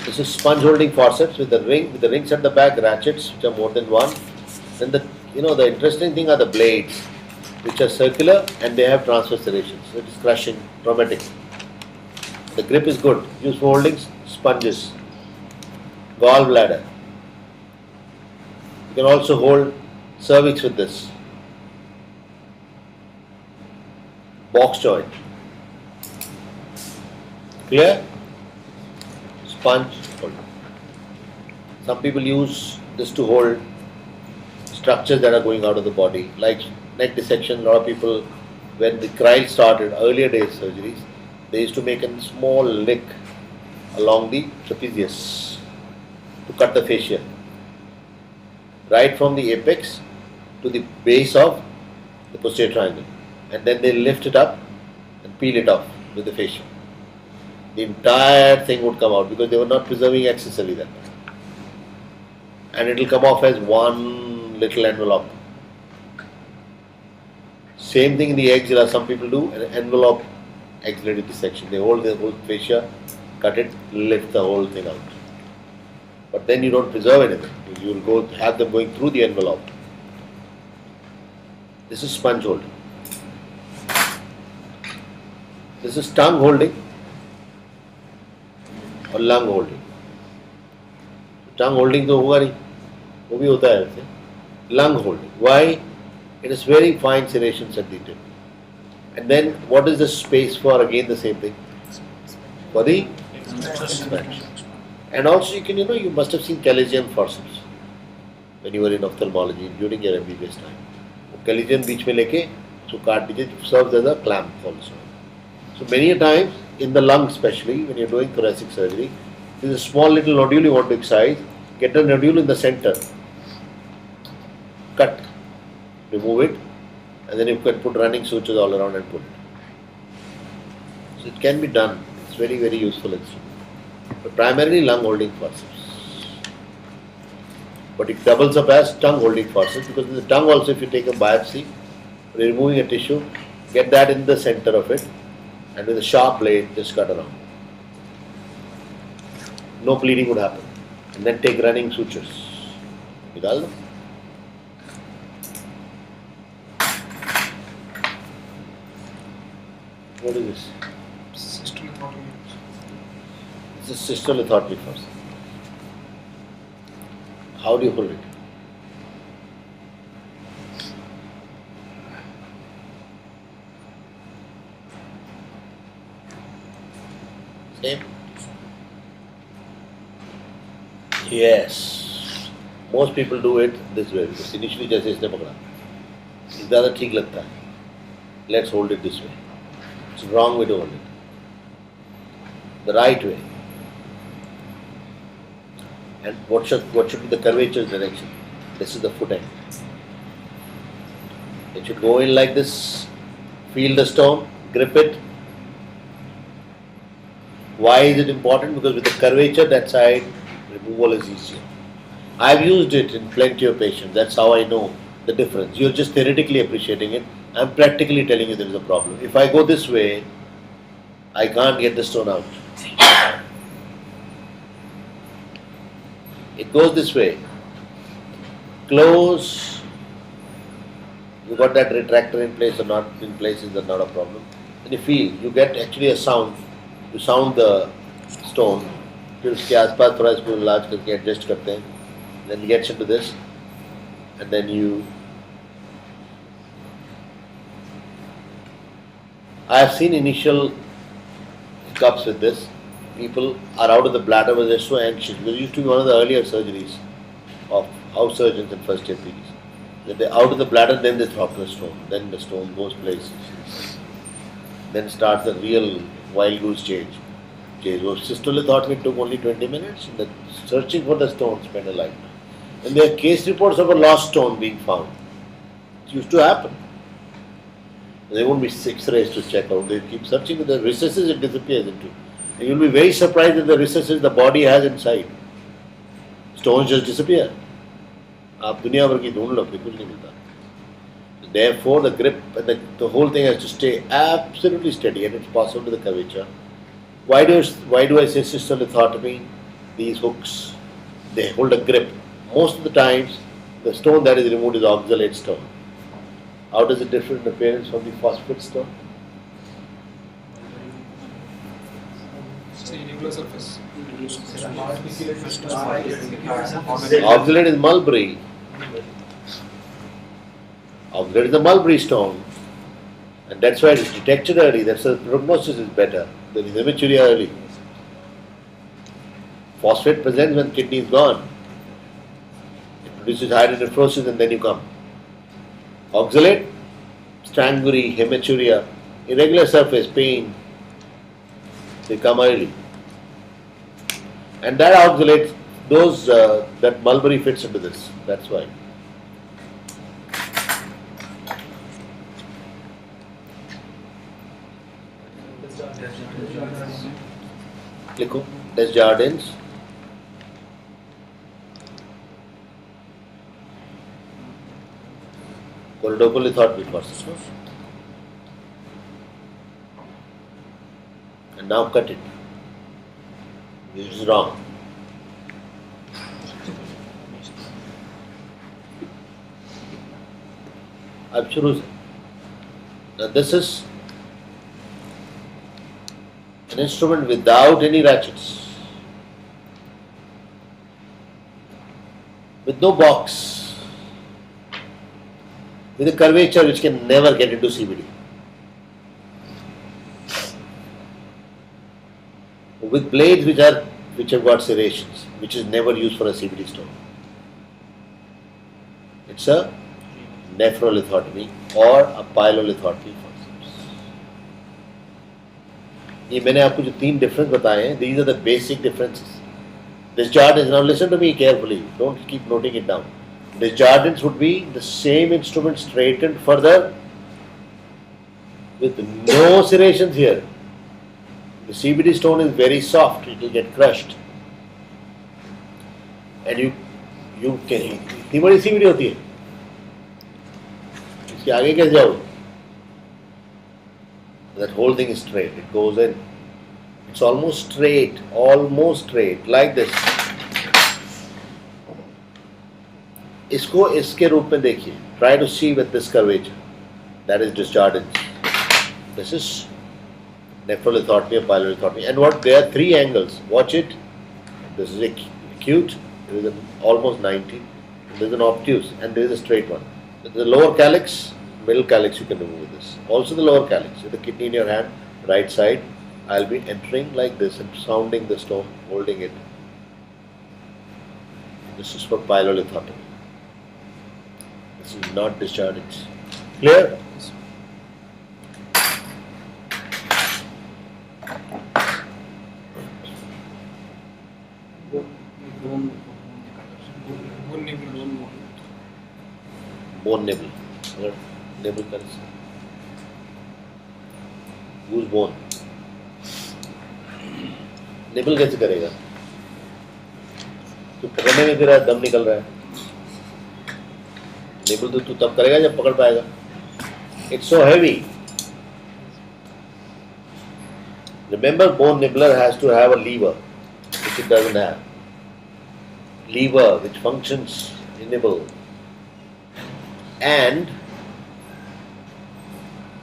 This is sponge holding forceps with the rings at the back, ratchets which are more than one. Then the interesting thing are the blades, which are circular and they have transverse serrations. So it is crushing, traumatic. The grip is good. Used for holding sponges, gallbladder. You can also hold cervix with this. Box joint. Clear? Sponge holder. Some people use this to hold structures that are going out of the body, like neck dissection. A lot of people, when the Crile started, earlier days surgeries, they used to make a small lick along the trapezius to cut the fascia, right from the apex to the base of the posterior triangle, and then they lift it up and peel it off with the fascia. The entire thing would come out because they were not preserving accessory then, and it will come off as one little envelope. Same thing in the axilla. Some people do an envelope axillary dissection. They hold the whole fascia, cut it, lift the whole thing out. But then you don't preserve anything. You will have them going through the envelope. This is sponge holding. This is tongue holding और lung holding. Tongue holding तो होगा नहीं, वो भी होता है वैसे. Lung holding. Why? It is very fine serrations at the tip. And then what is the space for? Again the same thing. For the expansion. And also you must have seen Calesian forceps when you were in ophthalmology during your MBBS time. Calesian बीच में लेके so काट दीजिए, serves as a clamp also. So many a times in the lung especially when you're doing thoracic surgery, there is a small little nodule you want to excise, get a nodule in the center, cut, remove it, and then you can put running sutures all around and put it. So it can be done. It's very, very useful instrument. But primarily lung holding forceps. But it doubles up as tongue holding forceps because in the tongue also if you take a biopsy, removing a tissue, get that in the center of it and with a sharp blade just cut around. No bleeding would happen. And then take running sutures. निकाल दो. What is this? This is cystolithotomy first. How do you hold it? Same? Yes. Most people do it this way because initially जैसे इसने पकड़ा, ज़्यादा ठीक लगता है. Let's hold it this way. It's the wrong way to hold it. The right way. And what should be the curvature direction? This is the foot end. It should go in like this, feel the stone, grip it. Why is it important? Because with the curvature that side, removal is easier. I've used it in plenty of patients. That's how I know the difference. You're just theoretically appreciating it. I'm practically telling you there is a problem. If I go this way, I can't get the stone out. It goes this way. Close. You got that retractor in place or not in place is not a problem. And you feel, you get actually a sound. You sound the stone. फिर उसके आसपास थोड़ा इसको इलाज करके adjust करते हैं. Then gets into this, and then you. I have seen initial hiccups with this. People are out of the bladder because they're so anxious. Because it used to be one of the earlier surgeries of house surgeons and first year PDs. That they're out of the bladder, then they drop the stone. Then the stone goes places. Then starts the real wild goose chase. Cystolithotomy took only 20 minutes. And the searching for the stone spent a lifetime. And there are case reports of a lost stone being found. It used to happen. There won't be X-rays to check out. They keep searching with the recesses, it disappears into. And you'll be very surprised at the recesses the body has inside. Stones just disappear. आप दुनिया भर की ढूंढ लो, फिर कुछ नहीं मिलता. Therefore, the grip and the whole thing has to stay absolutely steady, and it's possible to the curvature. Why do I say cystolithotomy? These hooks, they hold a grip. Most of the times, the stone that is removed is oxalate stone. How does it differ in appearance from the phosphate stone? It's a irregular surface. Oxalate is mulberry. Oxalate is the mulberry stone. And that's why it's detected early. That's why the prognosis is better. There is hematuria early. Phosphate presents when kidney is gone. It produces hydronephrosis and then you come. Oxalate, strangury, hematuria, irregular surface, pain, they come early. And that oxalate, that mulberry fits into this. That's why. लिखो Desjardins. Corridopolithotomy process. And now cut it. This is wrong. अब शुरू से. Now this is an instrument without any ratchets, with no box, with a curvature which can never get into CBD. with blades which have got serrations, which is never used for a CVD stone. It's a nephrolithotomy or a pyelolithotomy forceps. ये मैंने आपको जो 3 difference बताए हैं, these are the basic differences. Disjardins, now listen to me carefully, don't keep noting it down. Disjardins would be the same instrument straightened further with no serrations here. The CVD stone is very soft, it will get crushed. And you can, इतनी बड़ी CVD होती है, इसके आगे कैसे जाओ? That whole thing is straight, it goes in. It's almost straight, like this. इसको इसके रूप में देखिए. Try to see with this curvature. That is Disjardins. This is nephrolithotomy or pyelolithotomy. And what? There are 3 angles. Watch it. This is acute. There is an almost 90. There is an obtuse, and there is a straight one. The lower calyx, middle calyx, you can remove with this. Also the lower calyx. With the kidney in your hand, right side, I'll be entering like this and sounding the stone, holding it. This is for pyelolithotomy. This is not Disjardins. Clear? Bone nibble. अगर nibble कर Whose bone? Nibble कैसे करेगा? तू पकड़ने में तेरा दम निकल रहा है. Nibble तो तू तब करेगा जब पकड़ पाएगा. It's so heavy. Remember, bone nibbler has to have a lever, which it doesn't have. Lever which functions in nibble. And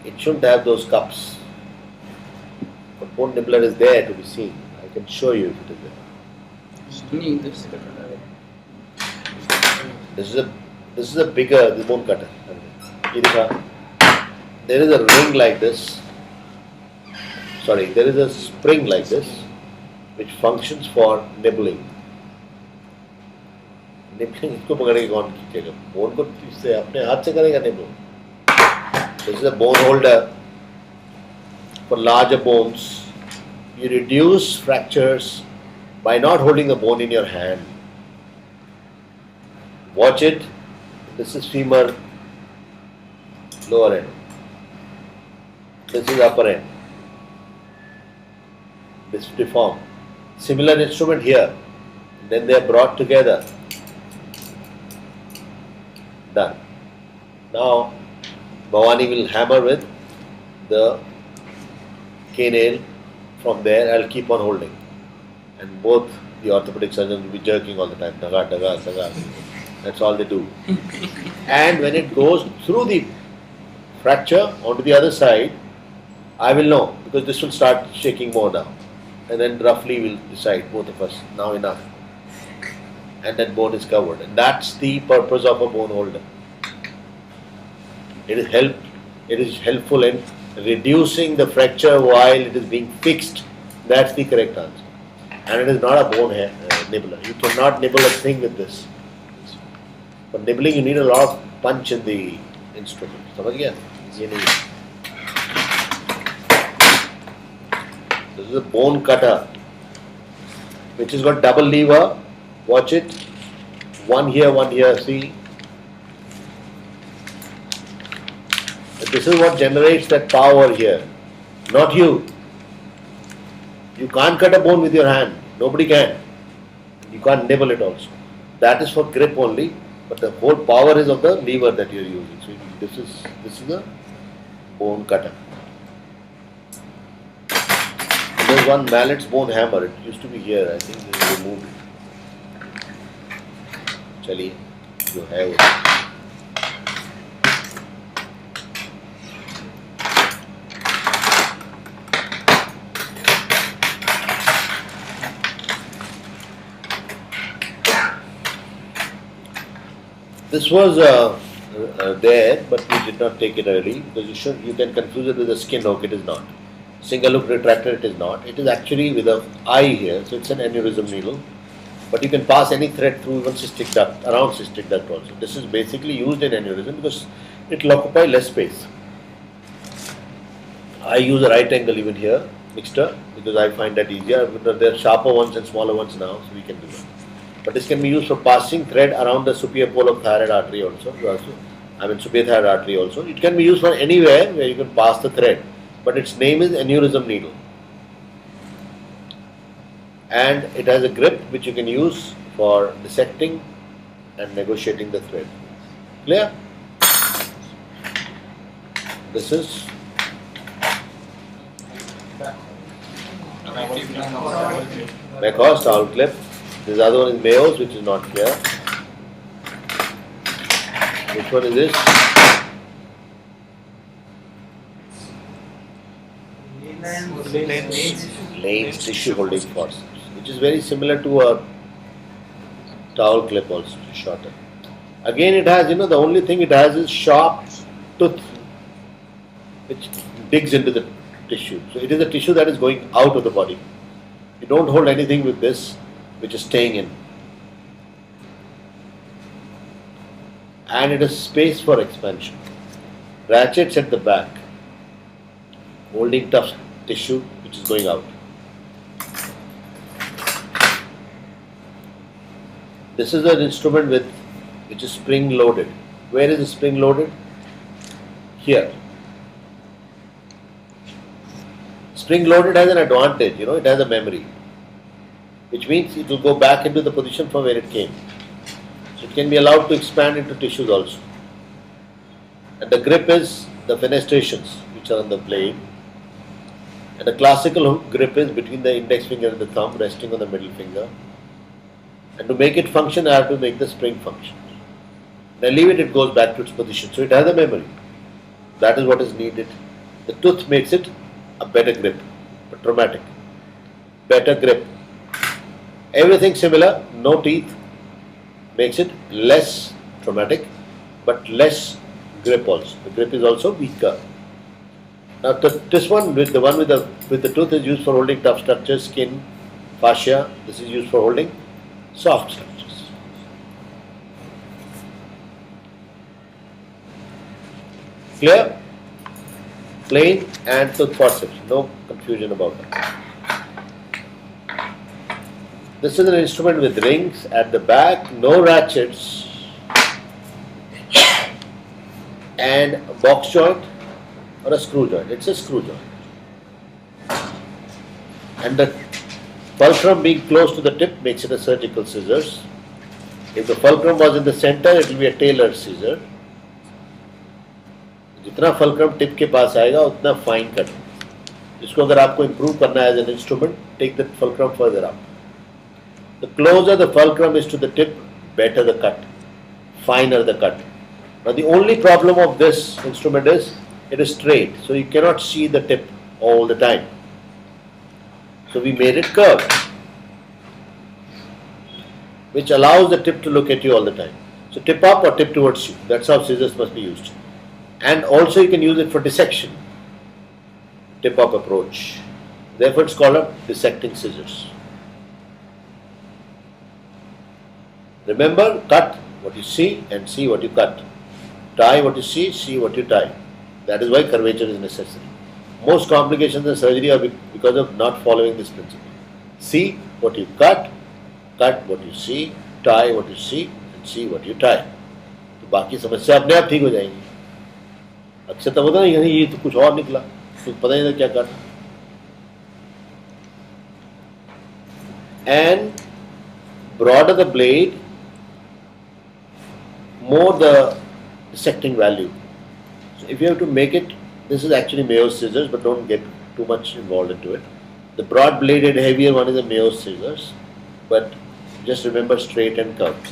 it shouldn't have those cups. But bone nibbler is there to be seen. I can show you if it is there. This is a bigger bone cutter. There is a ring like this. Sorry, there is a spring like this which functions for nibbling. Nibbling इसको पकड़ के कौन खींचेगा? Bone को इससे अपने हाथ से करेगा nibble. This is a bone holder for larger bones. You reduce fractures by not holding the bone in your hand. Watch it. This is femur, lower end. This is upper end. This is deformed. Similar instrument here. Then they are brought together. Done. Now, Bhavani will hammer with the K nail. From there, I'll keep on holding. And both the orthopedic surgeons will be jerking all the time. Daga, daga, daga. That's all they do. And when it goes through the fracture onto the other side, I will know, because this will start shaking more now. And then roughly we'll decide, both of us, now enough. And that bone is covered. And that's the purpose of a bone holder. It is helpful in reducing the fracture while it is being fixed. That's the correct answer. And it is not a bone nibbler. You cannot nibble a thing with this. For nibbling, you need a lot of punch in the instrument. समझ गया? ये नहीं. This is a bone cutter, which has got double lever. Watch it. One here. See. This is what generates that power here. Not you. You can't cut a bone with your hand. Nobody can. You can't nibble it also. That is for grip only. But the whole power is of the lever that you are using. So this is a bone cutter. There is one mallet's bone hammer. It used to be here. I think they removed it. चलिए जो है वो. This was there, but we did not take it early because you can confuse it with a skin hook. It is not. Single loop retractor, it is not. It is actually with a eye here, so it's an aneurysm needle. But you can pass any thread through even cystic duct, around cystic duct also. This is basically used in aneurysm because it will occupy less space. I use a right angle even here, mixture, because I find that easier. There are sharper ones and smaller ones now, so we can do that. But this can be used for passing thread around the superior pole of thyroid artery also. Superior thyroid artery also. It can be used for anywhere where you can pass the thread. But its name is aneurysm needle. And it has a grip which you can use for dissecting and negotiating the thread. Clear? This is Macos towel clip. This other one is Mayo's, which is not here. Which one is this? Lane's tissue holding forceps, which is very similar to a towel clip also, shorter. Again, it has, the only thing it has is sharp tooth, which digs into the tissue. So it is a tissue that is going out of the body. You don't hold anything with this, which is staying in. And it is space for expansion. Ratchets at the back, holding tough tissue which is going out. This is an instrument which is spring loaded. Where is the spring loaded? Here. Spring loaded has an advantage, it has a memory, which means it will go back into the position from where it came. So it can be allowed to expand into tissues also. And the grip is the fenestrations which are on the blade. And the classical grip is between the index finger and the thumb, resting on the middle finger. And to make it function, I have to make the spring function. When I leave it, it goes back to its position. So it has a memory. That is what is needed. The tooth makes it a better grip, but traumatic. Better grip. Everything similar, no teeth, makes it less traumatic, but less grip also. The grip is also weaker. Now this one, with the tooth, is used for holding tough structures, skin, fascia. This is used for holding soft structures. Clear? Plain and tooth forceps. No confusion about that. This is an instrument with rings at the back, no ratchets, and a box joint or a screw joint. It's a screw joint. And the fulcrum being close to the tip makes it a surgical scissors. If the fulcrum was in the center, it will be a Taylor scissor. जितना fulcrum tip के पास आएगा उतना fine cut. इसको अगर आपको improve करना है as an instrument, take the fulcrum further up. The closer the fulcrum is to the tip, better the cut, finer the cut. Now the only problem of this instrument is it is straight, so you cannot see the tip all the time. So we made it curved, which allows the tip to look at you all the time. So tip up or tip towards you. That's how scissors must be used. And also you can use it for dissection. Tip up approach. Therefore it's called a dissecting scissors. Remember, cut what you see and see what you cut. Tie what you see what you tie. That is why curvature is necessary. Most complications in surgery are because of not following this principle. See what you cut what you see, tie what you see, and see what you tie. तो बाकी समस्या अपने आप ठीक हो जाएंगी. अक्सर तब होता है ये तो कुछ और निकला, कुछ पता नहीं था क्या करना. And broader the blade, more the dissecting value. So if you have to make it, this is actually Mayo's scissors, but don't get too much involved into it. The broad bladed heavier one is a Mayo's scissors, but just remember straight and curved.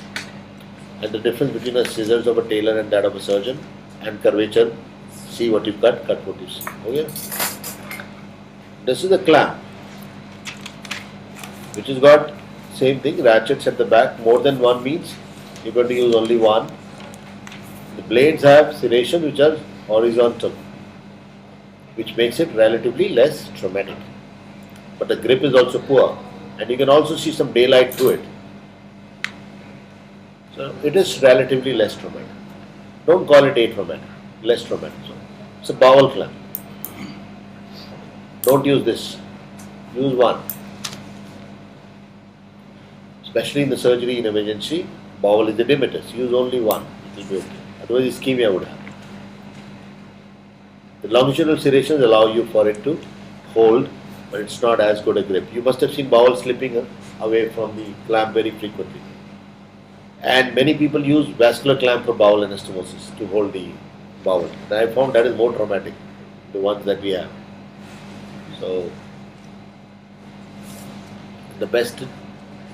And the difference between a scissors of a tailor and that of a surgeon, and curvature, see what you cut what you see. Okay? This is a clamp, which has got same thing, ratchets at the back. More than one means you're going to use only one. The blades have serration which are horizontal. which makes it relatively less traumatic. But the grip is also poor, and you can also see some daylight through it. So it is relatively less traumatic. Don't call it atraumatic, less traumatic. So it's a bowel clamp. Don't use this. Use one. Especially in the surgery in emergency, bowel is the dimetus. Use only one. It will be okay. Otherwise, ischemia would happen. The longitudinal serrations allow you for it to hold, but it's not as good a grip. You must have seen bowel slipping away from the clamp very frequently. And many people use vascular clamp for bowel anastomosis to hold the bowel. And I found that is more traumatic, the ones that we have. So, the best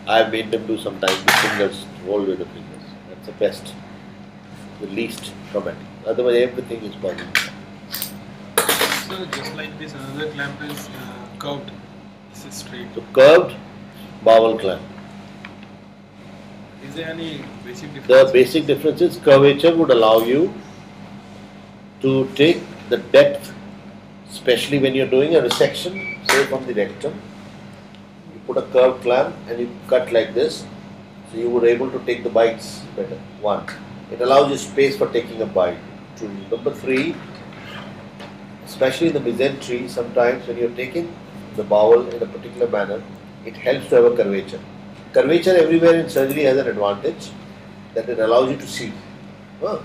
I've made them do sometimes with fingers, to hold with the fingers. That's the best, the least traumatic. Otherwise, everything is possible. So just like this, another clamp is curved. This is straight. So, curved bowel clamp. Is there any basic difference? The basic difference is curvature would allow you to take the depth, especially when you're doing a resection, say from the rectum. You put a curved clamp and you cut like this, so you were able to take the bites better. One, it allows you space for taking a bite. Two, number three, especially in the mesentery, sometimes when you're taking the bowel in a particular manner, it helps to have a curvature. Curvature everywhere in surgery has an advantage that it allows you to see. So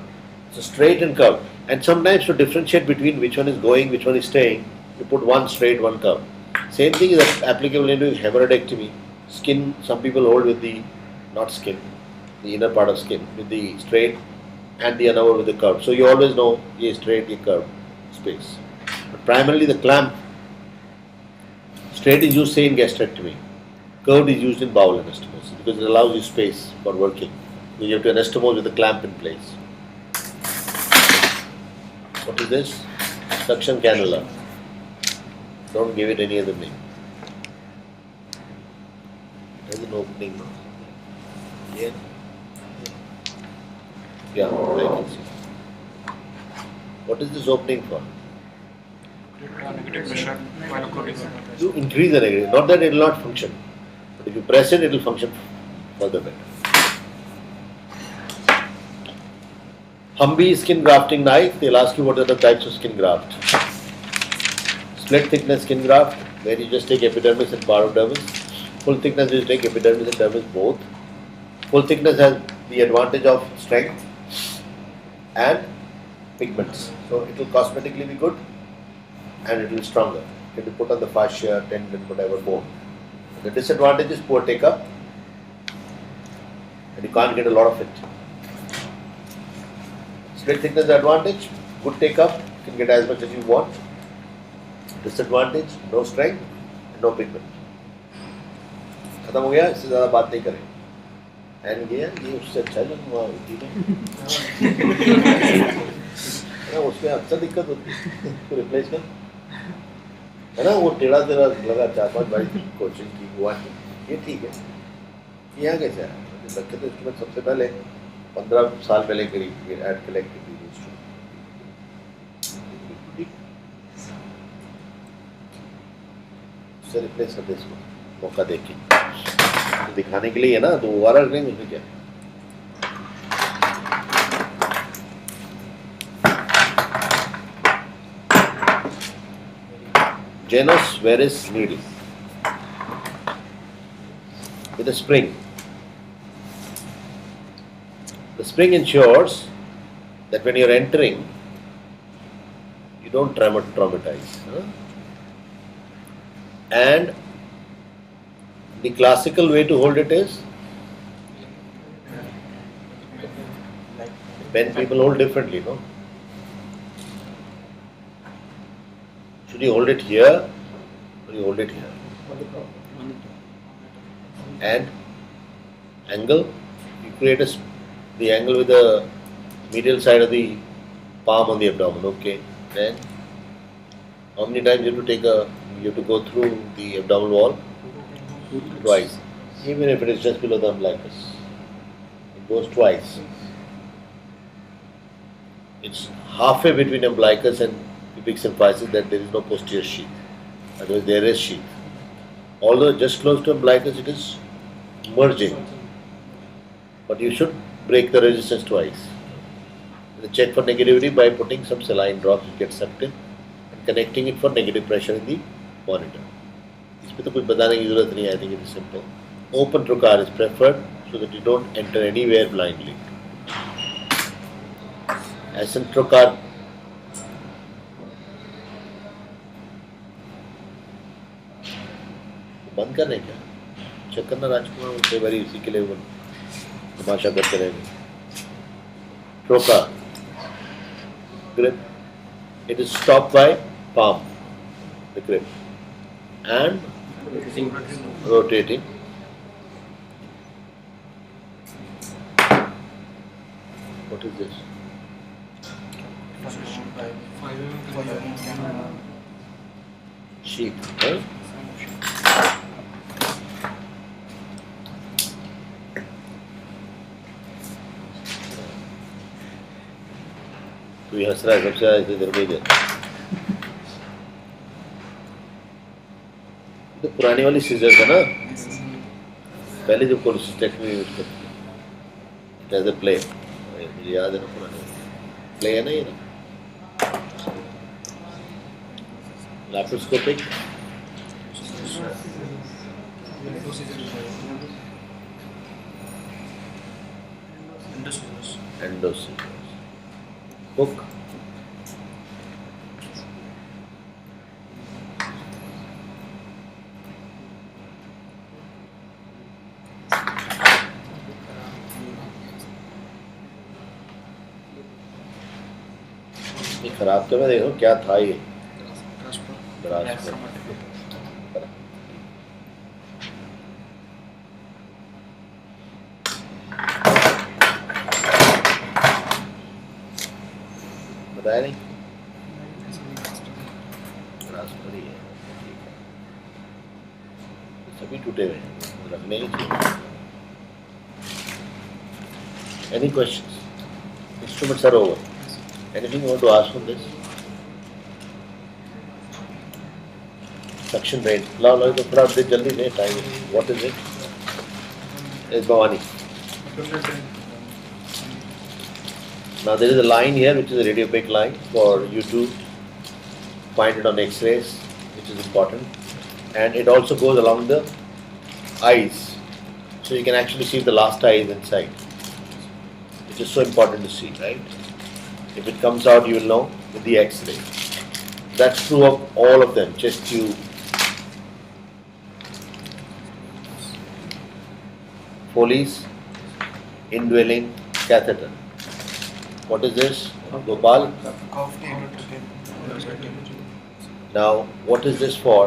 straight and curved. And sometimes to differentiate between which one is going, which one is staying, you put one straight, one curved. Same thing is applicable in doing hemorrhoidectomy. Skin, some people hold with the, not skin, the inner part of skin, with the straight and the other with the curved. So you always know, ye straight, ye curved space. But primarily the clamp, straight is used say in gastrectomy. Curved is used in bowel anastomosis because it allows you space for working. You have to anastomose with the clamp in place. What is this? Suction cannula. Don't give it any other name. There's an opening now. Yeah. Yeah, I can see. What is this opening for? Negative pressure while occluding. To increase the negative. Not that it will not function. But if you press it, it will function further better. Humvee skin grafting knife, they'll ask you what are the types of skin graft. Split thickness skin graft, where you just take epidermis and parodermis. Full thickness, you take epidermis and dermis both. Full thickness has the advantage of strength and pigments. So it will cosmetically be good and it will be stronger. It will be put on the fascia, tendon, whatever bone. The disadvantage is poor take-up and you can't get a lot of it. Split thickness advantage, good take-up, you can get as much as you want. Disadvantage, no strength and no pigment. खत्म हो गया, इससे ज़्यादा बात नहीं करें. And ये उससे अच्छा है जो होती है. उसमें अक्सर दिक्कत होती है. उसको रिप्लेस कर. है ना वो टेढ़ा तेरा लगा 4-5 बार कोचिंग की हुआ है. ये ठीक है. यहाँ कैसे है? लगता है इसमें सबसे पहले 15 साल पहले करीब एड कलेक्टेड से रिप्लेस कर दे इसको मौका देके तो दिखाने के लिए है ना तो दोबारा करेंगे उसमें क्या Janus Verus needle with a spring. The spring ensures that when you're entering, you don't traumatize. And the classical way to hold it is when people hold differently, no? Should you hold it here or you hold it here? And angle, you create the angle with the medial side of the palm on the abdomen, okay? Then how many times you have to go through the abdominal wall? Twice. Even if it is just below the umbilicus. It goes twice. It's halfway between umbilicus and typics emphasizes that there is no posterior sheath. Otherwise, there is sheath. Although just close to umbilicus, it is merging. But you should break the resistance twice. Check for negativity by putting some saline drops which get sucked in and connecting it for negative pressure in the monitor. इसमें तो कुछ बताने की जरूरत नहीं. I think it is simple. Open trocar is preferred so that you don't enter anywhere blindly. Asymptrocar बंद करने क्या? चेक करना राजकुमार उनसे बारी उसी के लिए वो तमाशा करते रहेंगे. Trocar grip. It is stopped by palm, the grip, and rotating. What is this? 5 mm. Sheath. Huh? तू हंस रहा है सबसे ज्यादा इधर में इधर. तो पुरानी वाली सीजर था ना, पहले जो कोलोसिस्टेक्टमी यूज करते थे एज ए प्ले. मुझे याद है ना पुराने प्ले है ना ये ना. Laparoscopic endosis hook. ये खराब तो मैं देखो क्या था ये ग्रास बताया नहीं. ग्रास पर ही है. सभी टूटे हुए हैं, रखने ही चाहिए. Any questions? Instruments are over. Anything you want to ask on this? Suction rate. लाओ लाओ तो थोड़ा दे जल्दी दे time. What is it? It's Bhavani. Now there is a line here which is a radiopaque line for you to find it on X-rays, which is important, and it also goes along the eyes, so you can actually see the last eye is inside, which is so important to see, right? If it comes out, you will know with the X-ray. That's true of all of them. Chest tube, Foley's, indwelling catheter. What is this? Gopal? Now, what is this for?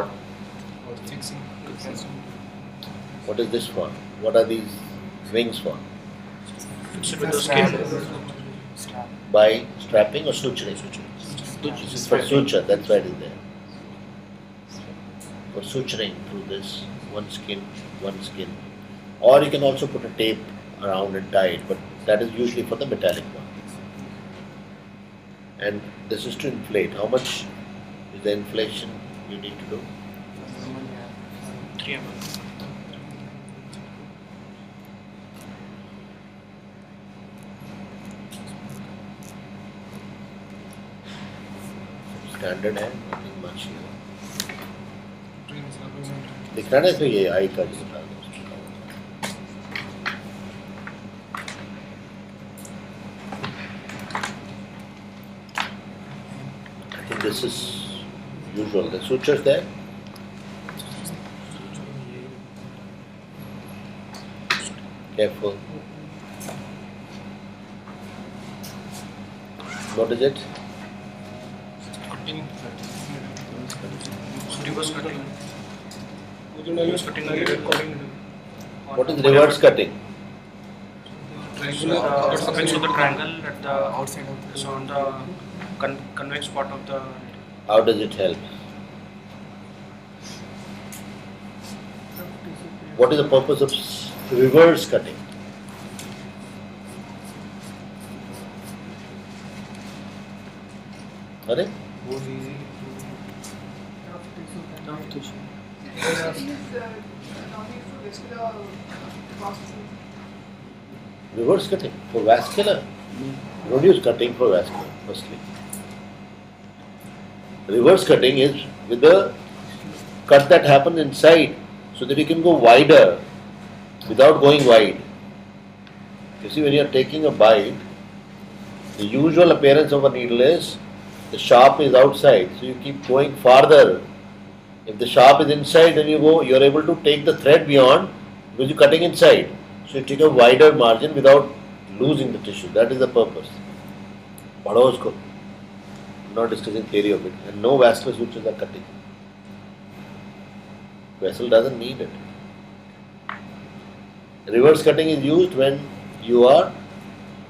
What is this for? What are these wings for? Fix it with the skin. By strapping or suturing? This is for suture, that's why it is there. For suturing through this, one skin. Or you can also put a tape around and tie it, but that is usually for the metallic one. And this is to inflate. How much is the inflation you need to do? 3 mm. Standard है, nothing much here. दिख रहा है तो ये आई का जो था I think this is usual. The sutures there. Careful. What is it? Cutting. Reverse cutting. Reverse cutting. What is reverse cutting? So the triangle at the outside of the, so on the convex part of the. How does it help? What is the purpose of reverse cutting? अरे goes easy Tough tissue. Cutting is normally for vascular processes. Reverse cutting for vascular. You don't use cutting for vascular, firstly. Reverse cutting is with the cut that happens inside so that you can go wider without going wide. You see, when you are taking a bite, the usual appearance of a needle is the sharp is outside, so you keep going farther. If the sharp is inside, then you are able to take the thread beyond because you're cutting inside. So you take a wider margin without losing the tissue. That is the purpose. Padho usko. I'm not discussing theory of it. And no vascular sutures are cutting. Vessel doesn't need it. Reverse cutting is used when you are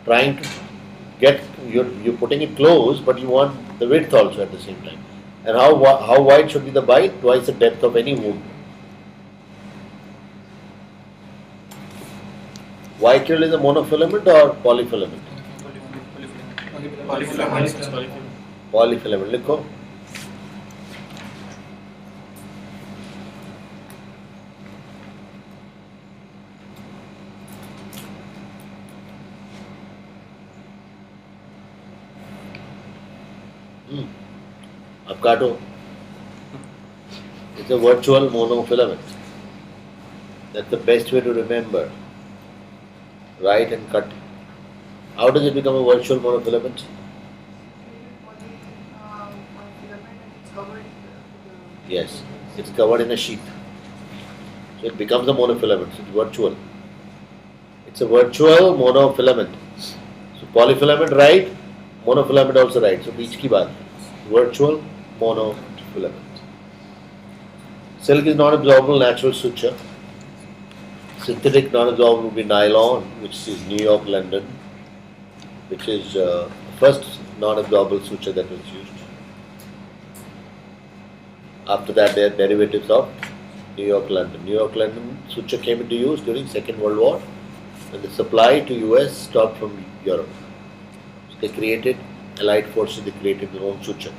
trying to get, you're putting it close, but you want the width also at the same time. And how wide should be the bite? Twice the depth of any wound. Vicryl is a monofilament or polyfilament? Polyfilament. लिखो. अब काटो. It's a virtual monofilament. That's the best way to remember. Write and cut. How does it become a virtual monofilament? Yes, it's covered in a sheath. So it becomes a monofilament. So it's virtual. It's a virtual monofilament. So polyfilament right, monofilament also right. So beech ki baat. Virtual monofilament. Silk is non-absorbable natural suture. Synthetic non-absorbable would be nylon, which is New York, London, which is the first non-absorbable suture that was used. After that, they are derivatives of New York, London. New York, London suture came into use during Second World War, and the supply to US stopped from Europe. So they created, Allied forces, they created their own suture,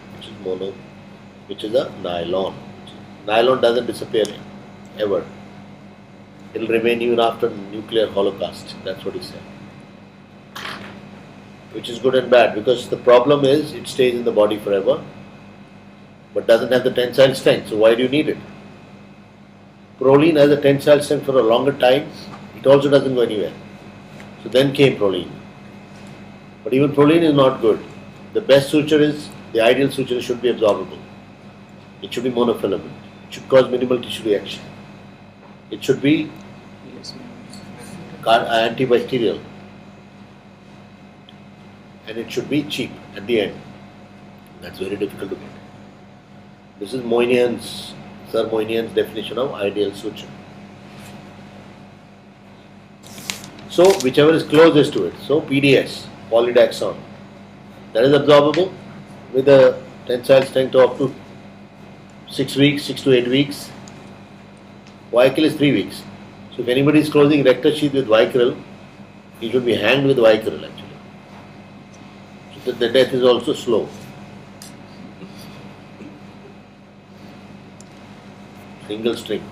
which is a nylon. Nylon doesn't disappear ever. It will remain even after nuclear holocaust. That's what he said. Which is good and bad, because the problem is it stays in the body forever but doesn't have the tensile strength. So why do you need it? Proline has a tensile strength for a longer time. It also doesn't go anywhere. So then came proline. But even proline is not good. The best suture is, the ideal suture should be absorbable. It should be monofilament. It should cause minimal tissue reaction. It should be antibacterial, and it should be cheap at the end. That's very difficult to get. This is Moynihan's, Sir Moynihan's definition of ideal suture. So whichever is closest to it. So PDS, polydaxon, that is absorbable with a tensile strength of up to 6 weeks, 6 to 8 weeks. Vicryl is 3 weeks. So if anybody is closing rectus sheath with Vicryl, he should be hanged with Vicryl actually. So that the death is also slow. Single string.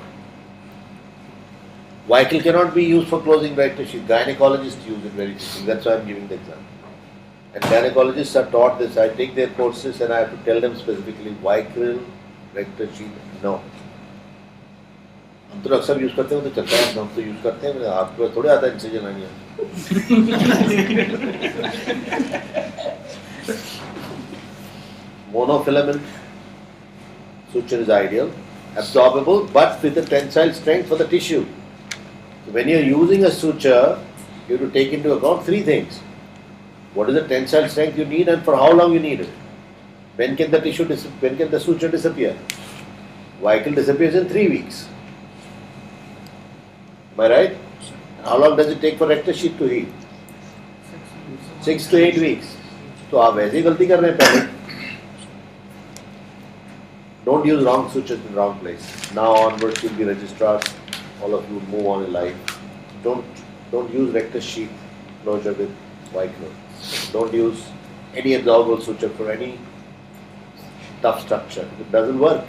Vicryl cannot be used for closing rectus sheath. Gynecologists use it very quickly. That's why I am giving the example. And gynecologists are taught this. I take their courses and I have to tell them specifically Vicryl, rectus sheath, no. हम तो अक्सर use करते हैं तो चलता है, हम तो यूज करते हैं, आपको थोड़े आता है इंसिजन आइए. Monofilament suture is ideal, absorbable, but with a tensile strength for the tissue. So when you are using a suture, you have to take into account 3 things. What is the tensile strength you need and for how long you need it? When can the suture disappear? Vicryl disappears in 3 weeks. Am I right? How long does it take for rectus sheath to heal? 6 to 8 weeks. तो आप वैसे ही गलती कर रहे हैं पहले. Don't use wrong sutures in wrong place. Now onwards you'll be registrars. All of you move on in life. Don't use rectus sheath closure with Vicryl. Don't use any absorbable suture for any tough structure. It doesn't work.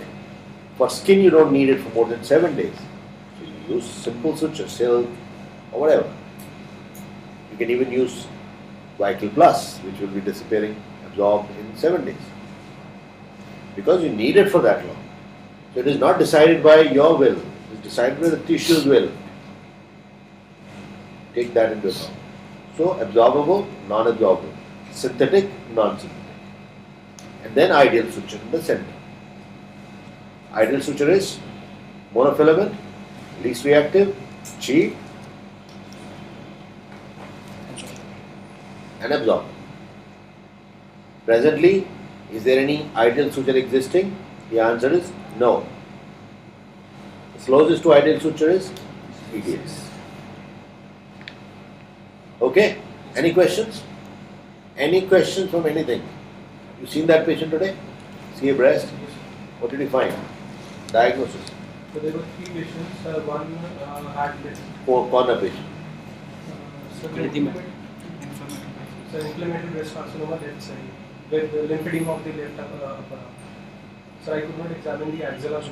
For skin, you don't need it for more than 7 days. So you use simple suture, silk, or whatever. You can even use Vital Plus, which will be disappearing, absorbed in 7 days. Because you need it for that long. So it is not decided by your will, it is decided by the tissue's will. Take that into account. So absorbable, non-absorbable, synthetic, non-synthetic. And then ideal suture in the center. Ideal suture is monofilament, least reactive, cheap, and absorbable. Presently, is there any ideal suture existing? The answer is no. The closest to ideal suture is PDX. Okay? Any questions? Any questions from anything? You seen that patient today? See a breast? What did you find? Diagnosis. So there were 3 patients. One had Four corner patient. inflammatory breast carcinoma left side with lymphedema of the left upper arm. So I could not examine the axilla.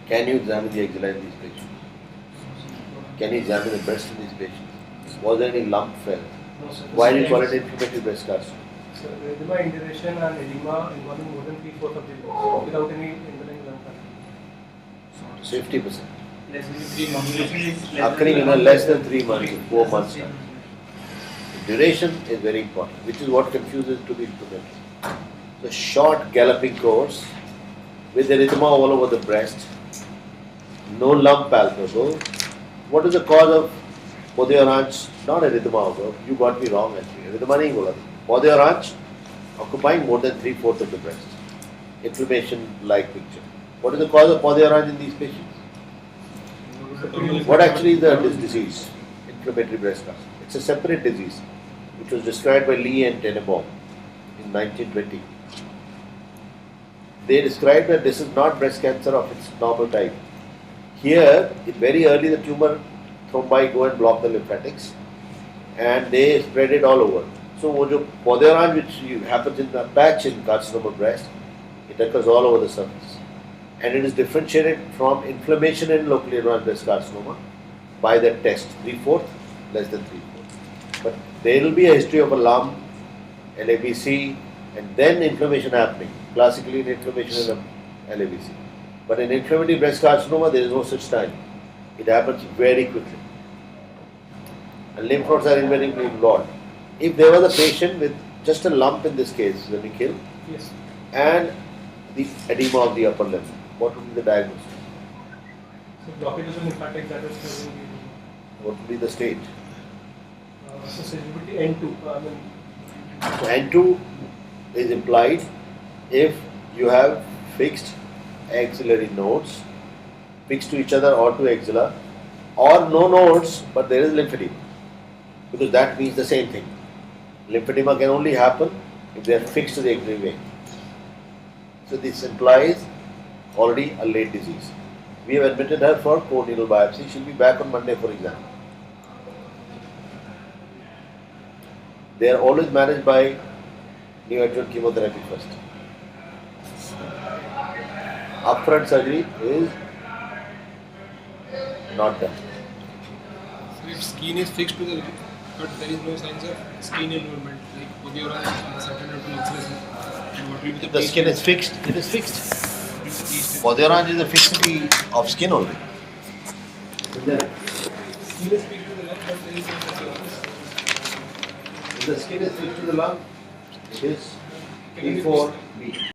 Can you examine the axilla in these patients? Can you examine the breast in these patients? Was there any lump felt? No, sir. Why do you call it inflammatory breast carcinoma? So edema, indiration and edema involving more than 3/4 of the breast without any underlying lump. So 50%. Less than 3 months. Occurring in less than 3 months, 4 months time. The duration is very important, which is what confuses to be implemented. So short galloping course with erythema all over the breast, no lump palpable. What is the cause of Pode Orange? Not erythema hoga. You got me wrong actually. Erythema nahi bola. Pode Orange occupying more than 3/4 of the breast. Inflammation-like picture. What is the cause of Pode Orange in these patients? What actually is this disease? Inflammatory breast cancer. It's a separate disease, which was described by Lee and Tenenbaum in 1920. They described that this is not breast cancer of its normal type. Here, very early, the tumor thrombi go and block the lymphatics, and they spread it all over. So, wo jo Pode Orange, which happens in the patch in carcinoma breast, it occurs all over the surface, and it is differentiated from inflammation in locally advanced breast carcinoma by the test 3/4, less than 3/4. But there will be a history of a lump, LABC, and then inflammation happening. Classically, in inflammation is LABC. But in inflammatory breast carcinoma, there is no such time. It happens very quickly. And lymph nodes are invariably involved. If there was a patient with just a lump in this case, when we kill, Yes. and the edema of the upper limb, what would be the diagnosis? So blockage of the lymphatic that is causing What would be the stage? the so sensitivity N2. So N2 is implied if you have fixed axillary nodes, fixed to each other or to axilla, or no nodes but there is lymphedema, because that means the same thing. Lymphedema can only happen if they are fixed to the axillary vein. So this implies already a late disease. We have admitted her for core needle biopsy. She'll be back on Monday for exam. They are always managed by neoadjuvant chemotherapy first. Upfront surgery is not done. So if skin is fixed to the limb, but there is no signs of skin involvement, like Pode Orange and certain epilepsy, what will be If the skin is fixed, it is fixed. Pode Orange is a fixity of skin only. Skin is fixed to the lung, but there is no signs. If the skin is fixed to the lung, it is E4B.